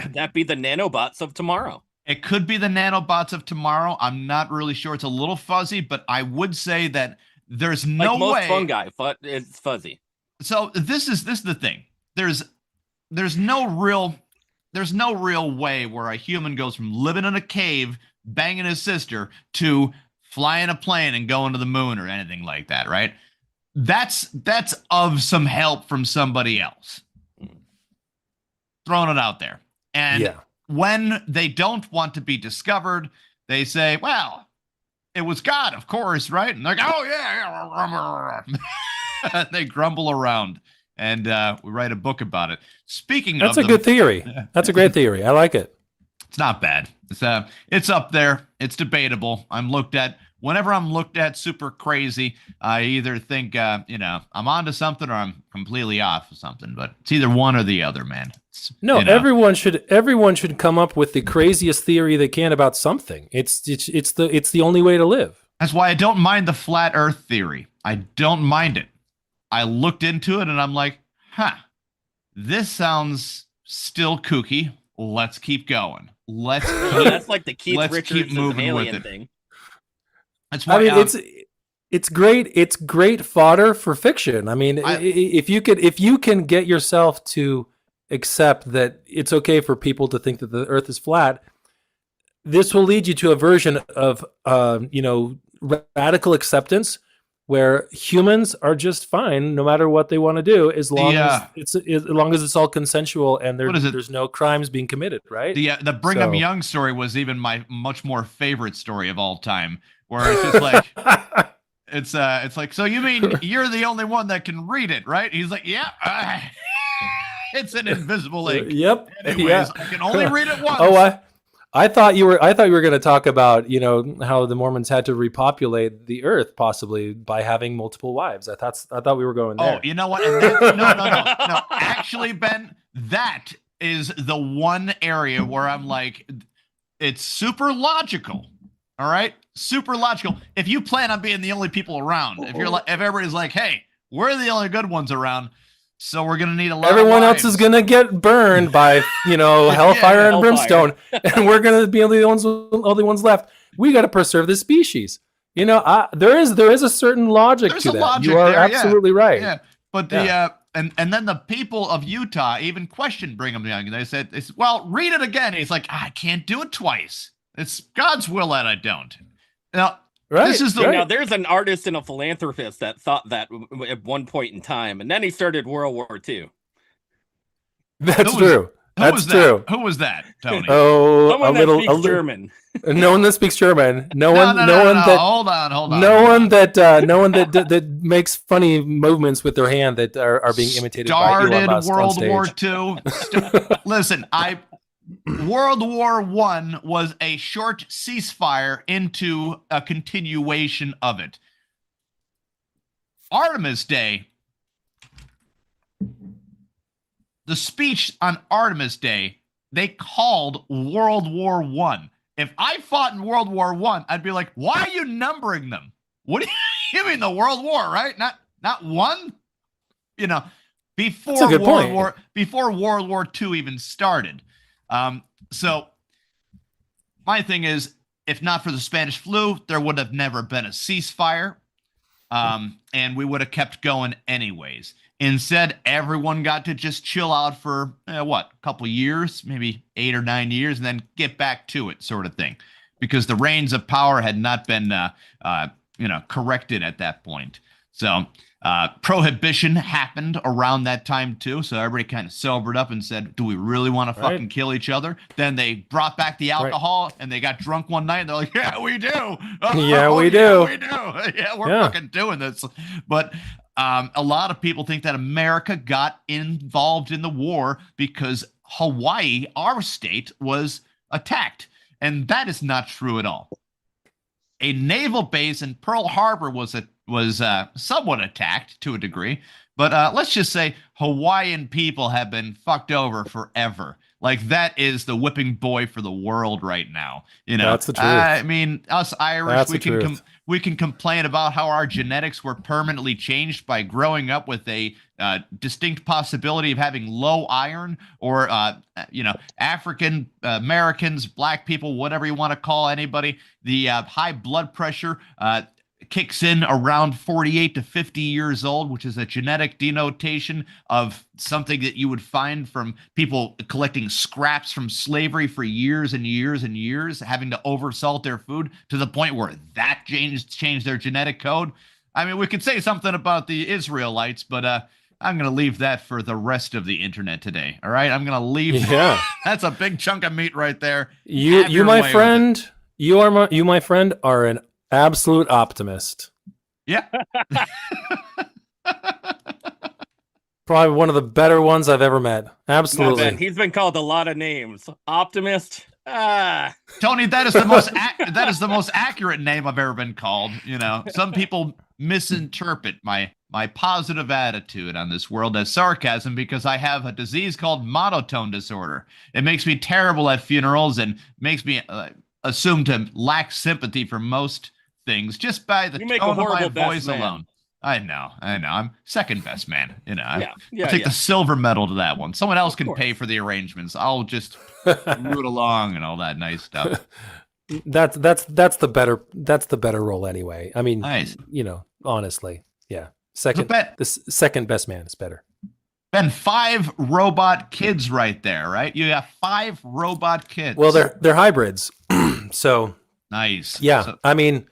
Could that be the nanobots of tomorrow? It could be the nanobots of tomorrow. I'm not really sure. It's a little fuzzy, but I would say that there's no way. Most fungi, it's fuzzy. So this is the thing. There's no real way where a human goes from living in a cave, banging his sister, to flying a plane and going to the moon or anything like that, right? That's of some help from somebody else. Throwing it out there. And when they don't want to be discovered, they say, well, it was God, of course, right? And they're like, oh, yeah. They grumble around. And we write a book about it. That's a good theory. That's a great theory. I like it. It's not bad. It's up there. It's debatable. Whenever I'm looked at super crazy, I either think, I'm onto something or I'm completely off of something. But it's either one or the other, man. Everyone should come up with the craziest theory they can about something. It's the only way to live. That's why I don't mind the flat Earth theory. I don't mind it. I looked into it and I'm like, this sounds still kooky. Let's keep going. That's like the Keith Richards alien thing. That's why it's great. It's great fodder for fiction. I mean, if you can get yourself to accept that it's okay for people to think that the Earth is flat, this will lead you to a version of radical acceptance where humans are just fine no matter what they want to do, as long as it's all consensual and there's no crimes being committed, right? The Brigham Young story was even my much more favorite story of all time, where it's just like it's like, so you mean you're the only one that can read it, right? He's like, yeah, it's an invisible ink. Yep. Anyways, I can only read it once. I thought you were going to talk about, how the Mormons had to repopulate the earth possibly by having multiple wives. I thought we were going there. Oh, you know what? And no. Actually, Ben, that is the one area where I'm like, it's super logical. All right, super logical. If you plan on being the only people around, if everybody's like, hey, we're the only good ones around, so we're gonna need a lot. Everyone else is gonna get burned by hellfire and brimstone, and we're gonna be the only ones left. We got to preserve the species. There is a certain logic to that. You are absolutely right. Yeah, but and then the people of Utah even questioned Brigham Young. They said, "Well, read it again." He's like, "I can't do it twice. It's God's will that I don't." Now, this is now there's an artist and a philanthropist that thought that at one point in time, and then he started World War II. That's true. That's true. Who was that, Tony? Someone that speaks German. No one that speaks German. No one that makes funny movements with their hand that are being imitated by Elon Musk on stage. World War II. Listen, World War I was a short ceasefire into a continuation of it. Artemis Day. The speech on Artemis Day, they called World War I. If I fought in World War I, I'd be like, why are you numbering them? What do you mean the World War, right? Not one? Before World War II even started. So my thing is, if not for the Spanish flu, there would have never been a ceasefire. And we would have kept going anyways. Instead, everyone got to just chill out for a couple years, maybe 8 or 9 years, and then get back to it, sort of thing, because the reins of power had not been, corrected at that point. So prohibition happened around that time too. So everybody kind of sobered up and said, "Do we really want to fucking kill each other?" Then they brought back the alcohol and they got drunk one night and they're like, "Yeah, we do. We do. We do. Yeah, we're fucking doing this." But a lot of people think that America got involved in the war because Hawaii, our state, was attacked. And that is not true at all. A naval base in Pearl Harbor was somewhat attacked to a degree. But let's just say Hawaiian people have been fucked over forever. Like, that is the whipping boy for the world right now. That's the truth. I mean, us Irish, we can complain about how our genetics were permanently changed by growing up with a distinct possibility of having low iron, or African Americans, black people, whatever you want to call anybody. The high blood pressure kicks in around 48 to 50 years old, which is a genetic denotation of something that you would find from people collecting scraps from slavery for years and years and years, having to oversalt their food to the point where that changed their genetic code. I mean, we could say something about the Israelites, but I'm going to leave that for the rest of the internet today. All right, I'm going to leave. Yeah, that's a big chunk of meat right there. You my friend, are an absolute optimist. Yeah. Probably one of the better ones I've ever met. Absolutely. No, he's been called a lot of names. Optimist. Tony, that is the most accurate name I've ever been called. Some people misinterpret my positive attitude on this world as sarcasm because I have a disease called monotone disorder. It makes me terrible at funerals and makes me assumed to lack sympathy for most things just by the tone of my voice alone. I know. I'm second best man. I'll take the silver medal to that one. Someone else can pay for the arrangements. I'll just root along and all that nice stuff. That's the better role anyway. I mean, nice. Honestly, yeah. The second best man is better. Ben, 5 robot kids right there, right? You have 5 robot kids. Well, they're hybrids. So nice. Yeah. I mean,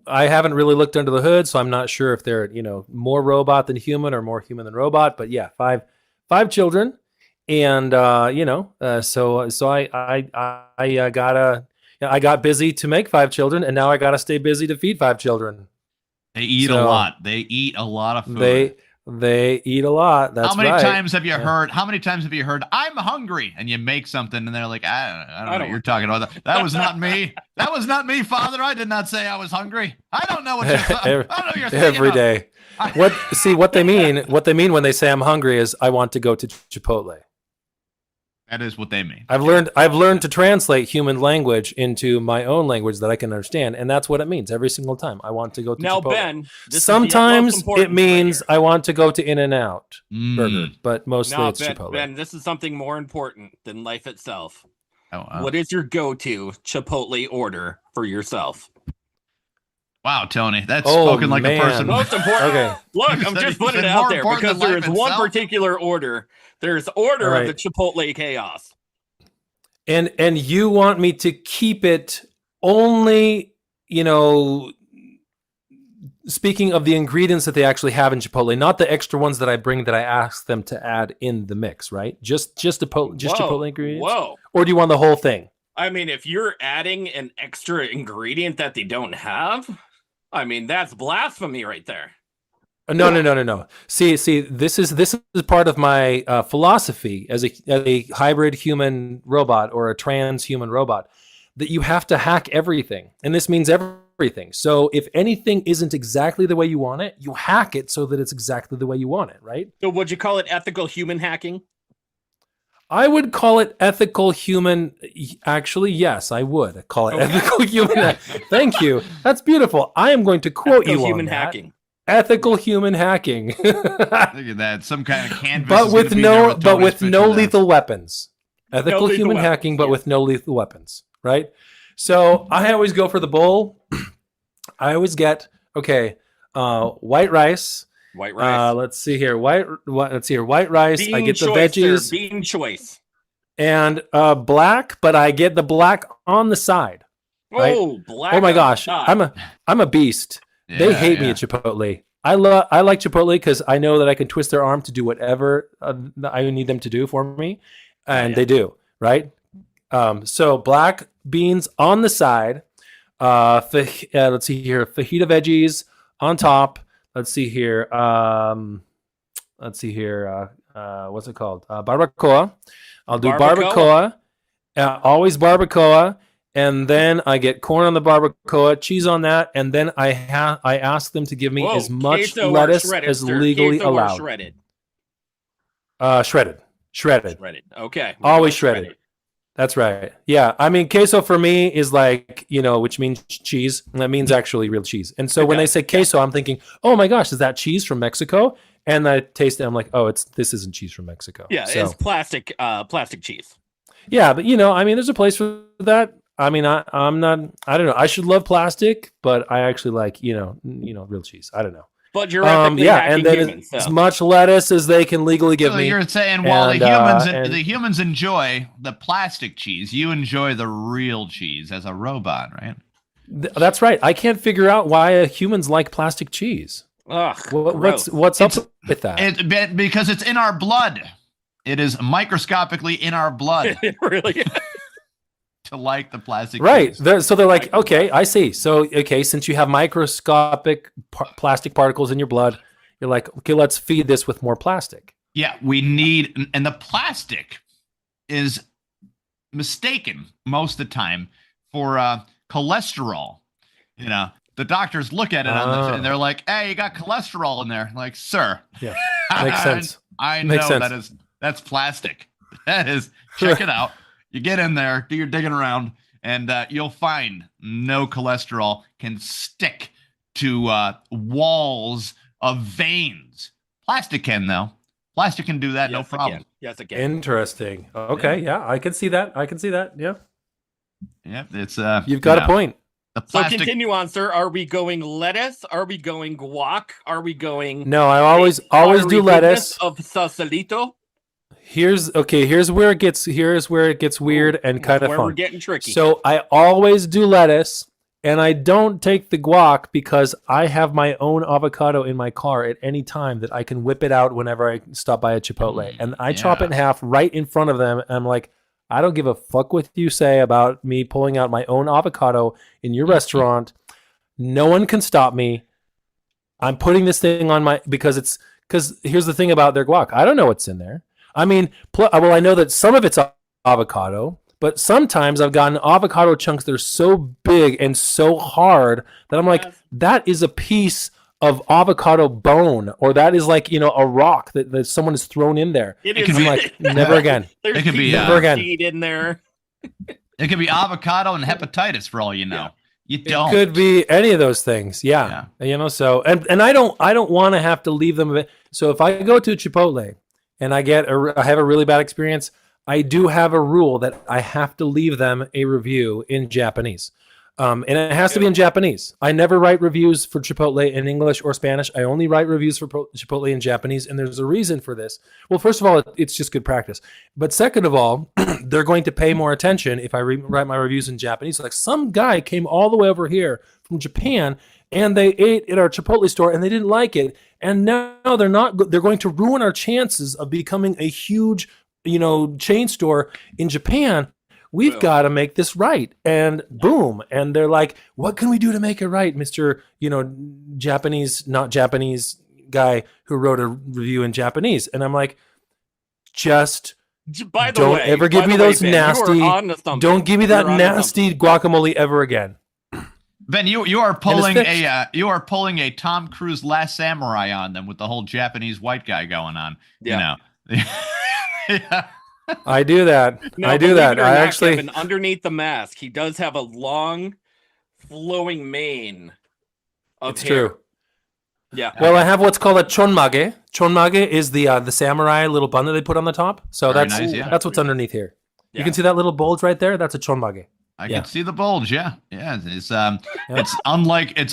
I haven't really looked under the hood, so I'm not sure if they're, more robot than human or more human than robot, but yeah, 5 children. And so I got busy to make 5 children, and now I got to stay busy to feed 5 children. They eat a lot. They eat a lot of food. They eat a lot. That's right. How many times have you heard, "I'm hungry," and you make something and they're like, I don't know what you're talking about. That was not me. That was not me, Father. I did not say I was hungry. I don't know what you're saying. I don't know what you're saying. Every day. What they mean when they say I'm hungry is I want to go to Chipotle. That is what they mean. I've learned to translate human language into my own language that I can understand, and that's what it means every single time. I want to go to now, Chipotle. Ben. Sometimes it means I want to go to In-N-Out Burger, but mostly it's Chipotle. Ben, this is something more important than life itself. Oh, wow. What is your go-to Chipotle order for yourself? Wow, Tony, that's spoken like a person. Most important. Okay. Look, I'm just putting it out there because there is one particular order. There's order of the Chipotle chaos. And you want me to keep it only, speaking of the ingredients that they actually have in Chipotle, not the extra ones that I bring that I ask them to add in the mix, right? Just Chipotle ingredients? Whoa. Or do you want the whole thing? I mean, if you're adding an extra ingredient that they don't have, I mean, that's blasphemy right there. No. See, this is part of my philosophy as a hybrid human robot or a transhuman robot, that you have to hack everything, and this means everything. So if anything isn't exactly the way you want it, you hack it so that it's exactly the way you want it, right? So would you call it ethical human hacking? I would call it ethical human. Actually, yes, I would call it ethical human. Thank you. That's beautiful. I am going to quote ethical you human on that. Hacking. Ethical human hacking. Look at that. Some kind of canvas. But with no lethal weapons. Ethical human hacking, but with no lethal weapons. Right? So I always go for the bowl. I always get white rice. White rice. Let's see here. White rice. Bean I get the choice, veggies. sir. Bean choice. And black, but I get the black on the side. Right? Oh, black. Oh my gosh. I'm a beast. They hate me at Chipotle. I like Chipotle because I know that I can twist their arm to do whatever I need them to do for me, and they do, right? So black beans on the side. Let's see here, fajita veggies on top. Let's see here. What's it called? Barbacoa. I'll do barbacoa. Always barbacoa. And then I get corn on the barbacoa, cheese on that, and then I ask them to give me as much lettuce as legally allowed. Shredded. Shredded. Okay. Always shredded. That's right. Yeah. I mean, queso for me is like, which means cheese. And that means actually real cheese. And so when they say queso, I'm thinking, oh my gosh, is that cheese from Mexico? And I taste it. I'm like, oh, this isn't cheese from Mexico. Yeah, so, it's plastic cheese. Yeah, but there's a place for that. I mean, I'm not. I don't know. I should love plastic, but I actually like real cheese. I don't know. But you're ethically and then humans, as much lettuce as they can legally give me. You're saying the humans enjoy the plastic cheese, you enjoy the real cheese as a robot, right? That's right. I can't figure out why humans like plastic cheese. Ugh, what's up with that? Because it's in our blood. It is microscopically in our blood. It really is. To like the plastic. Right. So they're like, okay, I see. So, since you have microscopic plastic particles in your blood, you're like, okay, let's feed this with more plastic. Yeah, we need, and the plastic is mistaken most of the time for cholesterol. The doctors look at it on this and they're like, hey, you got cholesterol in there. Like, sir. Yeah. Makes sense. I know that's plastic. That is, check it out. You get in there, do your digging around, and you'll find no cholesterol can stick to walls of veins. Plastic can, though. Plastic can do that, no problem. Yes, it can. Interesting. Okay, yeah, I can see that. Yeah. Yeah, it's you've got a point. So continue on, sir. Are we going lettuce? Are we going guac? Are we going? No, I always do lettuce. Of Sausalito. Here's where it gets weird and kind of fun. We're getting tricky. So I always do lettuce, and I don't take the guac because I have my own avocado in my car at any time that I can whip it out whenever I stop by a Chipotle, and I chop it in half right in front of them. And I'm like, I don't give a fuck what you say about me pulling out my own avocado in your restaurant. No one can stop me. I'm putting this thing on because here's the thing about their guac. I don't know what's in there. I mean, I know that some of it's avocado, but sometimes I've gotten avocado chunks that are so big and so hard that I'm like, that is a piece of avocado bone, or that is like, a rock that someone has thrown in there. I'm like, never again. There's It could be never again. seed in there. It could be avocado and hepatitis for all you know. You don't. It could be any of those things. Yeah. So and I don't want to have to leave them. So if I go to Chipotle and I have a really bad experience, I do have a rule that I have to leave them a review in Japanese. And it has to be in Japanese. I never write reviews for Chipotle in English or Spanish. I only write reviews for Chipotle in Japanese, and there's a reason for this. Well, first of all, it's just good practice. But second of all, they're going to pay more attention if I write my reviews in Japanese. Like, some guy came all the way over here from Japan, and they ate at our Chipotle store, and they didn't like it. And now they're going to ruin our chances of becoming a huge, chain store in Japan. We've got to make this right. And boom. And they're like, what can we do to make it right, Mr. Japanese, not Japanese guy who wrote a review in Japanese? And I'm like, don't ever give me those nasty, don't give me that nasty guacamole ever again. Ben, you are pulling a Tom Cruise Last Samurai on them with the whole Japanese white guy going on. Yeah. Yeah. I do that. I do that. I actually, Kevin, underneath the mask, he does have a long, flowing mane of it's hair. true. Yeah. Well, I have what's called a chonmage. Chonmage is the samurai little bun that they put on the top. So Very that's nice, yeah. that's what's underneath here. Yeah. You can see that little bulge right there. That's a chonmage. I can see the bulge. Yeah. It's unlike the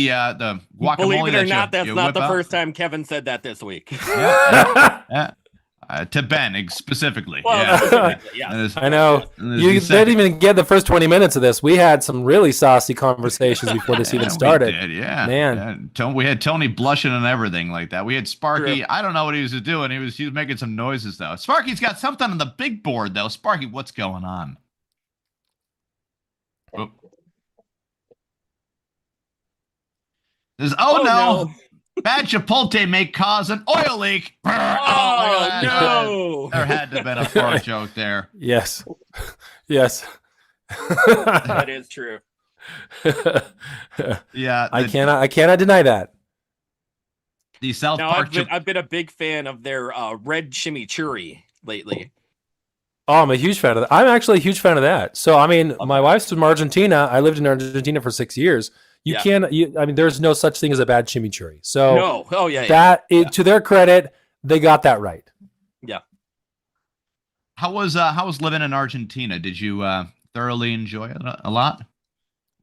guacamole. Believe it or not, that's you not whip the out. first time Kevin said that this week. Yeah. To Ben specifically. Well, yeah. I know. You didn't even get the first 20 minutes of this. We had some really saucy conversations before this even started. We did, yeah. Man. Yeah. We had Tony blushing and everything like that. We had Sparky. True. I don't know what he was doing. He was making some noises though. Sparky's got something on the big board though. Sparky, what's going on? Oh. No. Bad Chipotle may cause an oil leak. Oh, no. There had to have been a fart joke there. Yes. Yes. That is true. Yeah. I cannot deny that. The South Now, Park. I've been a big fan of their red chimichurri lately. Oh, I'm a huge fan of that. I'm actually a huge fan of that. So, I mean, my wife's from Argentina. I lived in Argentina for 6 years. There's no such thing as a bad chimichurri. So, no. Oh, yeah. To their credit, they got that right. Yeah. How was living in Argentina? Did you thoroughly enjoy it a lot?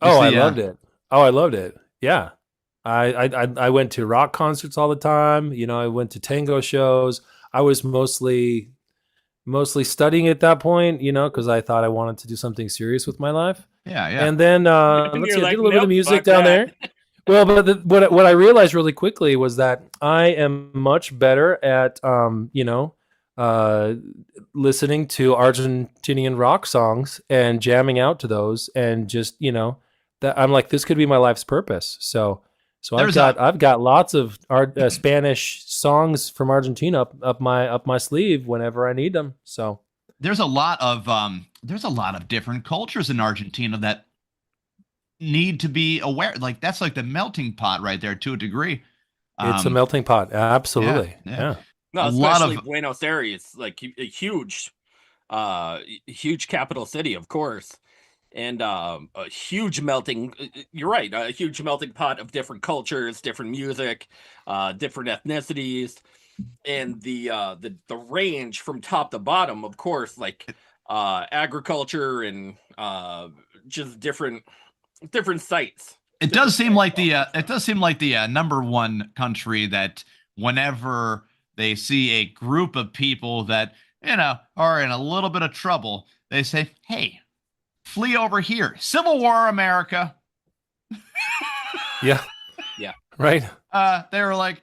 I loved it. Oh, I loved it. Yeah. I went to rock concerts all the time. I went to tango shows. I was mostly studying at that point, because I thought I wanted to do something serious with my life. Yeah, yeah. And then I did a little bit of music down there. Well, but what I realized really quickly was that I am much better at listening to Argentinian rock songs and jamming out to those, and just that I'm like, this could be my life's purpose. So I've got lots of Spanish songs from Argentina up my sleeve whenever I need them. So there's a lot of different cultures in Argentina that need to be aware. Like, that's like the melting pot right there to a degree. It's a melting pot. Absolutely. Yeah. No, especially Buenos Aires, like a huge capital city, of course. And a huge melting, you're right, a huge melting pot of different cultures, different music, different ethnicities, and the range from top to bottom, of course, like agriculture and just different sites. It does seem like the number one country that whenever they see a group of people that are in a little bit of trouble, they say, "Hey, flee over here. Civil War America." Yeah. Yeah. Right. They were like,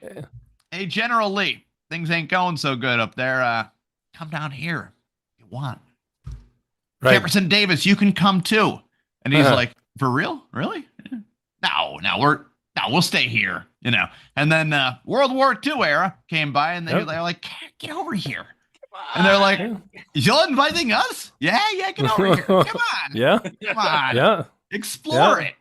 "Hey, General Lee, things ain't going so good up there. Come down here if you want. Right. Jefferson Davis, you can come too." And he's like, "For real? Really? No, we'll stay here, And then World War II era came by, and they're like, "Get over here." And they're like, "You're inviting us? Yeah, get over here. Come on. Yeah. Come on. Yeah. Explore it,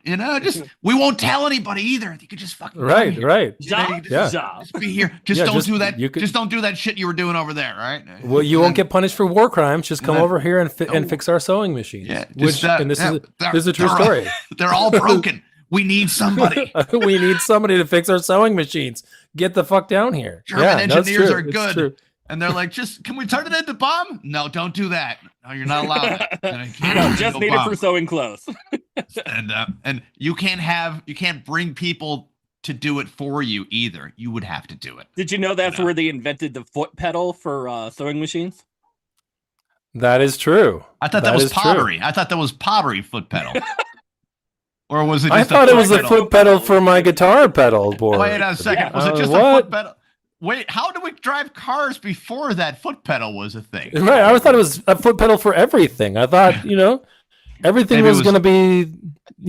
just we won't tell anybody either. You could just fucking right. Just be here. Don't do that. Just don't do that shit you were doing over there, right? Well, you won't get punished for war crimes. Just come over here and fix our sewing machines. Yeah, this is a true story. They're all broken. We need somebody. We need somebody to fix our sewing machines. Get the fuck down here. German engineers are good. And they're like, can we turn it into bomb? No, don't do that. No, you're not allowed. Just need it for sewing clothes. and you can't bring people to do it for you either. You would have to do it. Did you know that's where they invented the foot pedal for sewing machines? That is true. I thought that was pottery. I thought that was pottery foot pedal. Or was it just I thought it was a foot pedal for my guitar pedal board. Wait a second. Was it just a foot pedal? Wait, how do we drive cars before that foot pedal was a thing? Right, I thought it was a foot pedal for everything. I thought, everything was going to be,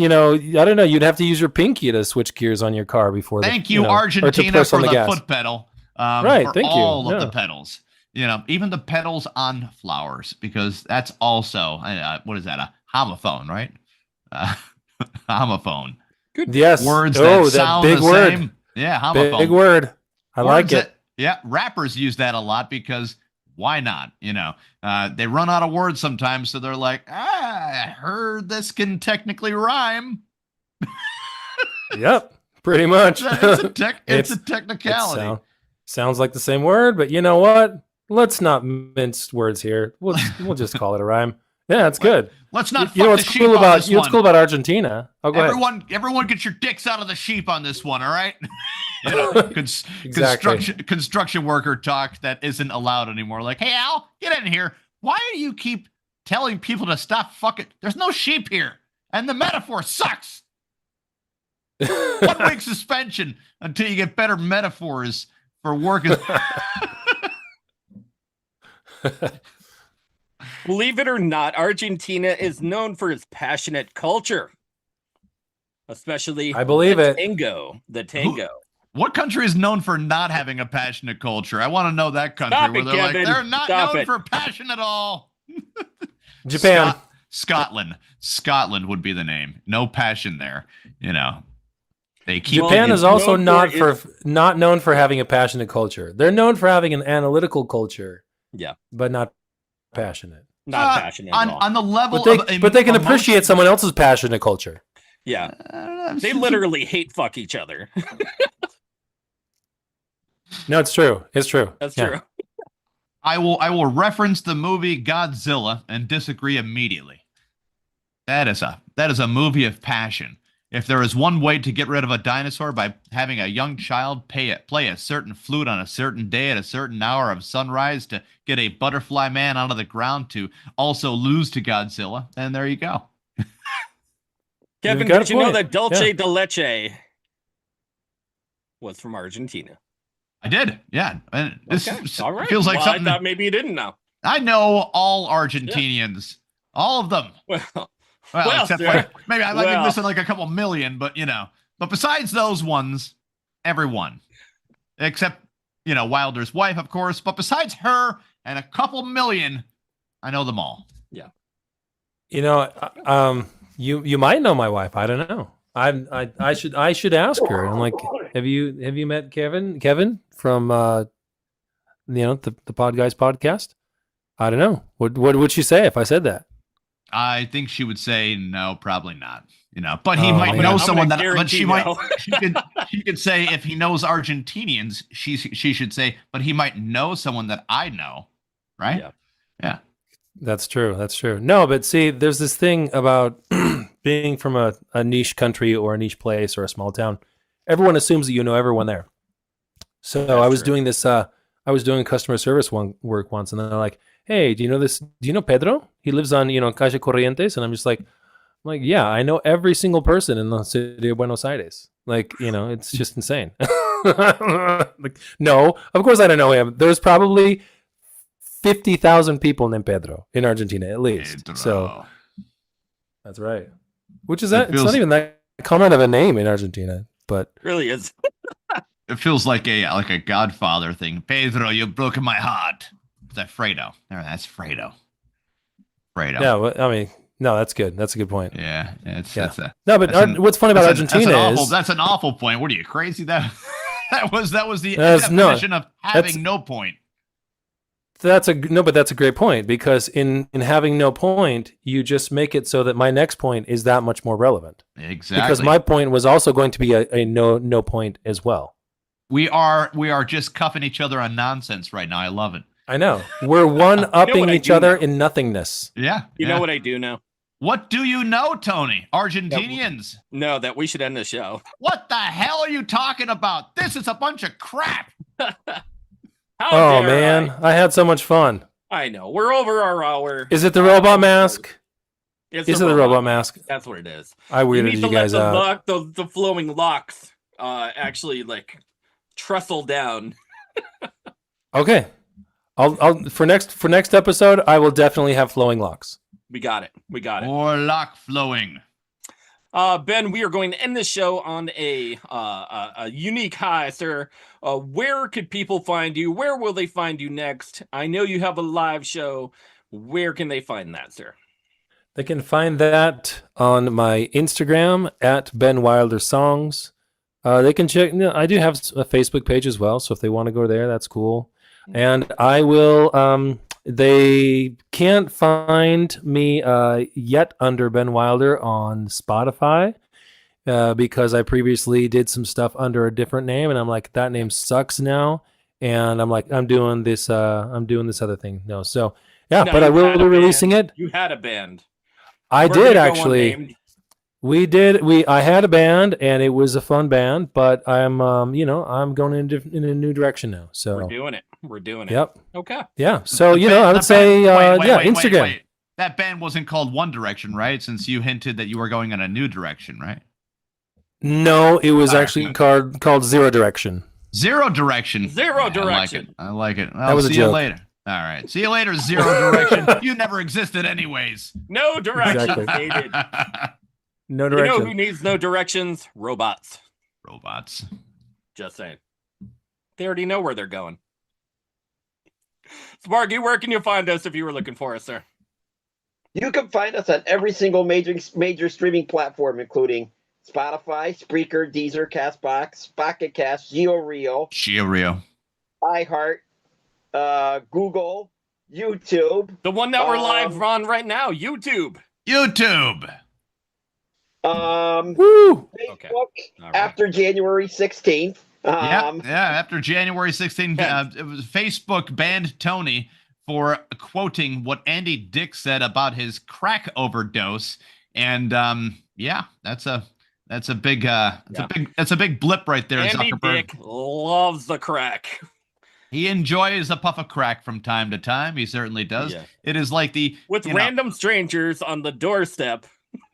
I don't know. You'd have to use your pinky to switch gears on your car before. Thank you, Argentina, for the foot pedal. Right, for thank you. All of the pedals. Even the pedals on flowers, because that's also, what is that? A homophone, right? Homophone. Good. Yes. Words that sound big the word. same. Yeah, homophone. Big word. I like it. Rappers use that a lot because why not? They run out of words sometimes, so they're like, I heard this can technically rhyme. Yep, pretty much. It's a technicality. Sounds like the same word, but you know what? Let's not mince words here. We'll just call it a rhyme. Yeah, it's good. Let's not. What's cool about Argentina? Oh, go ahead. Everyone, get your dicks out of the sheep on this one. All right. Construction worker talk that isn't allowed anymore. Like, hey Al, get in here. Why do you keep telling people to stop fucking? There's no sheep here, and the metaphor sucks. 1 week suspension until you get better metaphors for working. Believe it or not, Argentina is known for its passionate culture, especially the tango. What country is known for not having a passionate culture? I want to know that country they're not known for passion at all. Japan. Scotland. Scotland would be the name. No passion there. Japan is also not known for having a passionate culture. They're known for having an analytical culture. Yeah, but not passionate. Not passionate at all. On the level but they can appreciate someone else's passionate culture. Yeah, they literally hate fuck each other. No, it's true. It's true. That's true. I will reference the movie Godzilla and disagree immediately. That is a movie of passion. If there is one way to get rid of a dinosaur by having a young child play a certain flute on a certain day at a certain hour of sunrise to get a butterfly man out of the ground to also lose to Godzilla, then there you go. Kevin, did you know that Dulce de Leche was from Argentina? I did, yeah. And this all right. feels like something. I thought maybe you didn't know. I know all Argentinians, all of them. Well, except maybe I might be missing like a couple million, but But besides those ones, everyone, except Wylder's wife, of course. But besides her and a couple million, I know them all. Yeah. You might know my wife. I don't know. I should ask her. I'm like, have you met Kevin from the Podguyz Podcast? I don't know. What would she say if I said that? I think she would say no, probably not. But he might know someone that. But she might. She could say if he knows Argentinians, she should say. But he might know someone that I know, right? Yeah. That's true. No, but see, there's this thing about being from a niche country or a niche place or a small town. Everyone assumes that you know everyone there. So I was doing this. I was doing customer service work once, and they're like, "Hey, do you know this? Do you know Pedro? He lives on Calle Corrientes." And I'm just like, yeah, I know every single person in the city of Buenos Aires. It's just insane. No, of course I don't know him. There's probably 50,000 people named Pedro in Argentina, at least. Pedro. So that's right. Which is it's not even that common of a name in Argentina, but it really is. It feels like a Godfather thing. Pedro, you've broken my heart. Is that Fredo? That's Fredo. Yeah, well, I mean, No, that's good. That's a good point. Yeah. No, but what's funny about Argentina is that's an awful point. What are you, crazy? That was the definition of having no point. But that's a great point, because in having no point, you just make it so that my next point is that much more relevant. Exactly. Because my point was also going to be a no point as well. We are just cuffing each other on nonsense right now. I love it. I know. We're one-upping each other in nothingness. Yeah. You know what I do know? What do you know, Tony? Argentinians. No, that we should end the show. What the hell are you talking about? This is a bunch of crap. Oh, man. I had so much fun. I know. We're over our hour. Is it the robot mask? Is it the robot mask? That's what it is. I weirded you guys out. The flowing locks actually like trestle down. Okay. I'll for next episode, I will definitely have flowing locks. We got it. More lock flowing. Ben, we are going to end the show on a unique high, sir. Where could people find you? Where will they find you next? I know you have a live show. Where can they find that, sir? They can find that on my Instagram at Ben Wylder Songs. They can check. I do have a Facebook page as well, so if they want to go there, that's cool. And I will. They can't find me yet under Ben Wylder on Spotify because I previously did some stuff under a different name, and I'm like, that name sucks now, and I'm like, I'm doing this other thing. So but I will be releasing it. You had a band. I did actually. I had a band, and it was a fun band, but I'm going in a new direction now. So we're doing it. Yep. Okay. Yeah. So I would say Instagram. Wait. That band wasn't called One Direction, right? Since you hinted that you were going in a new direction, right? No, it was actually called Zero Direction. Zero Direction. Zero Direction. I like it. That was a joke. See you later. All right. See you later, Zero Direction. You never existed anyways. No direction. Exactly. Needed. No direction. You know who needs no directions? Robots. Just saying. They already know where they're going. Sparky, where can you find us if you were looking for us, sir? You can find us on every single major streaming platform, including Spotify, Spreaker, Deezer, Castbox, Pocket Cast, GeoReo, iHeart, Google, YouTube. The one that we're live on right now, YouTube. Woo! Facebook after January 16th. After January 16th, it was Facebook banned Tony for quoting what Andy Dick said about his crack overdose, and that's a big blip right there. Andy Zuckerberg. Dick loves the crack. He enjoys a puff of crack from time to time. He certainly does. Yeah. It is like random strangers on the doorstep.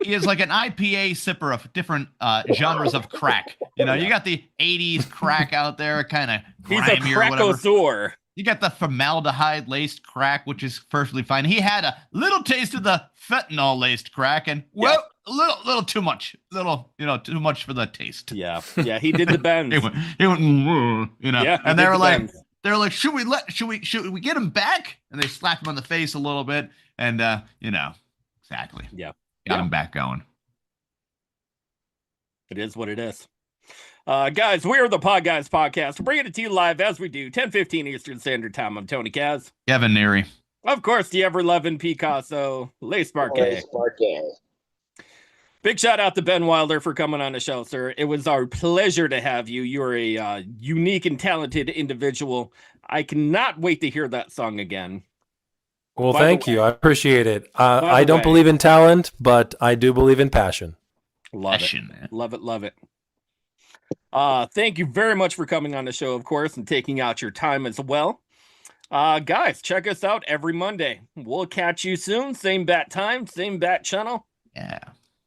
He is like an IPA sipper of different genres of crack. You got the 80s crack out there, kind of grimy. He's a crackosaur. You got the formaldehyde-laced crack, which is perfectly fine. He had a little taste of the fentanyl-laced crack, and a little too much. Too much for the taste. Yeah, he did the bends. he went, and they were like, bends. should we get him back? And they slapped him on the face a little bit, and exactly. Yeah. Got him back going. It is what it is. Guys, we are the Podguyz Podcast. We're bringing it to you live as we do, 10:15 Eastern Standard Time. I'm Tony Kaz. Kevin Neary. Of course, the ever-loving Picasso, Le Sparky. Big shout out to Ben Wylder for coming on the show, sir. It was our pleasure to have you. You're a unique and talented individual. I cannot wait to hear that song again. Well, thank you. I appreciate it. I don't believe in talent, but I do believe in passion. Love it. Thank you very much for coming on the show, of course, and taking out your time as well. Guys, check us out every Monday. We'll catch you soon. Same bat time, same bat channel. Yeah.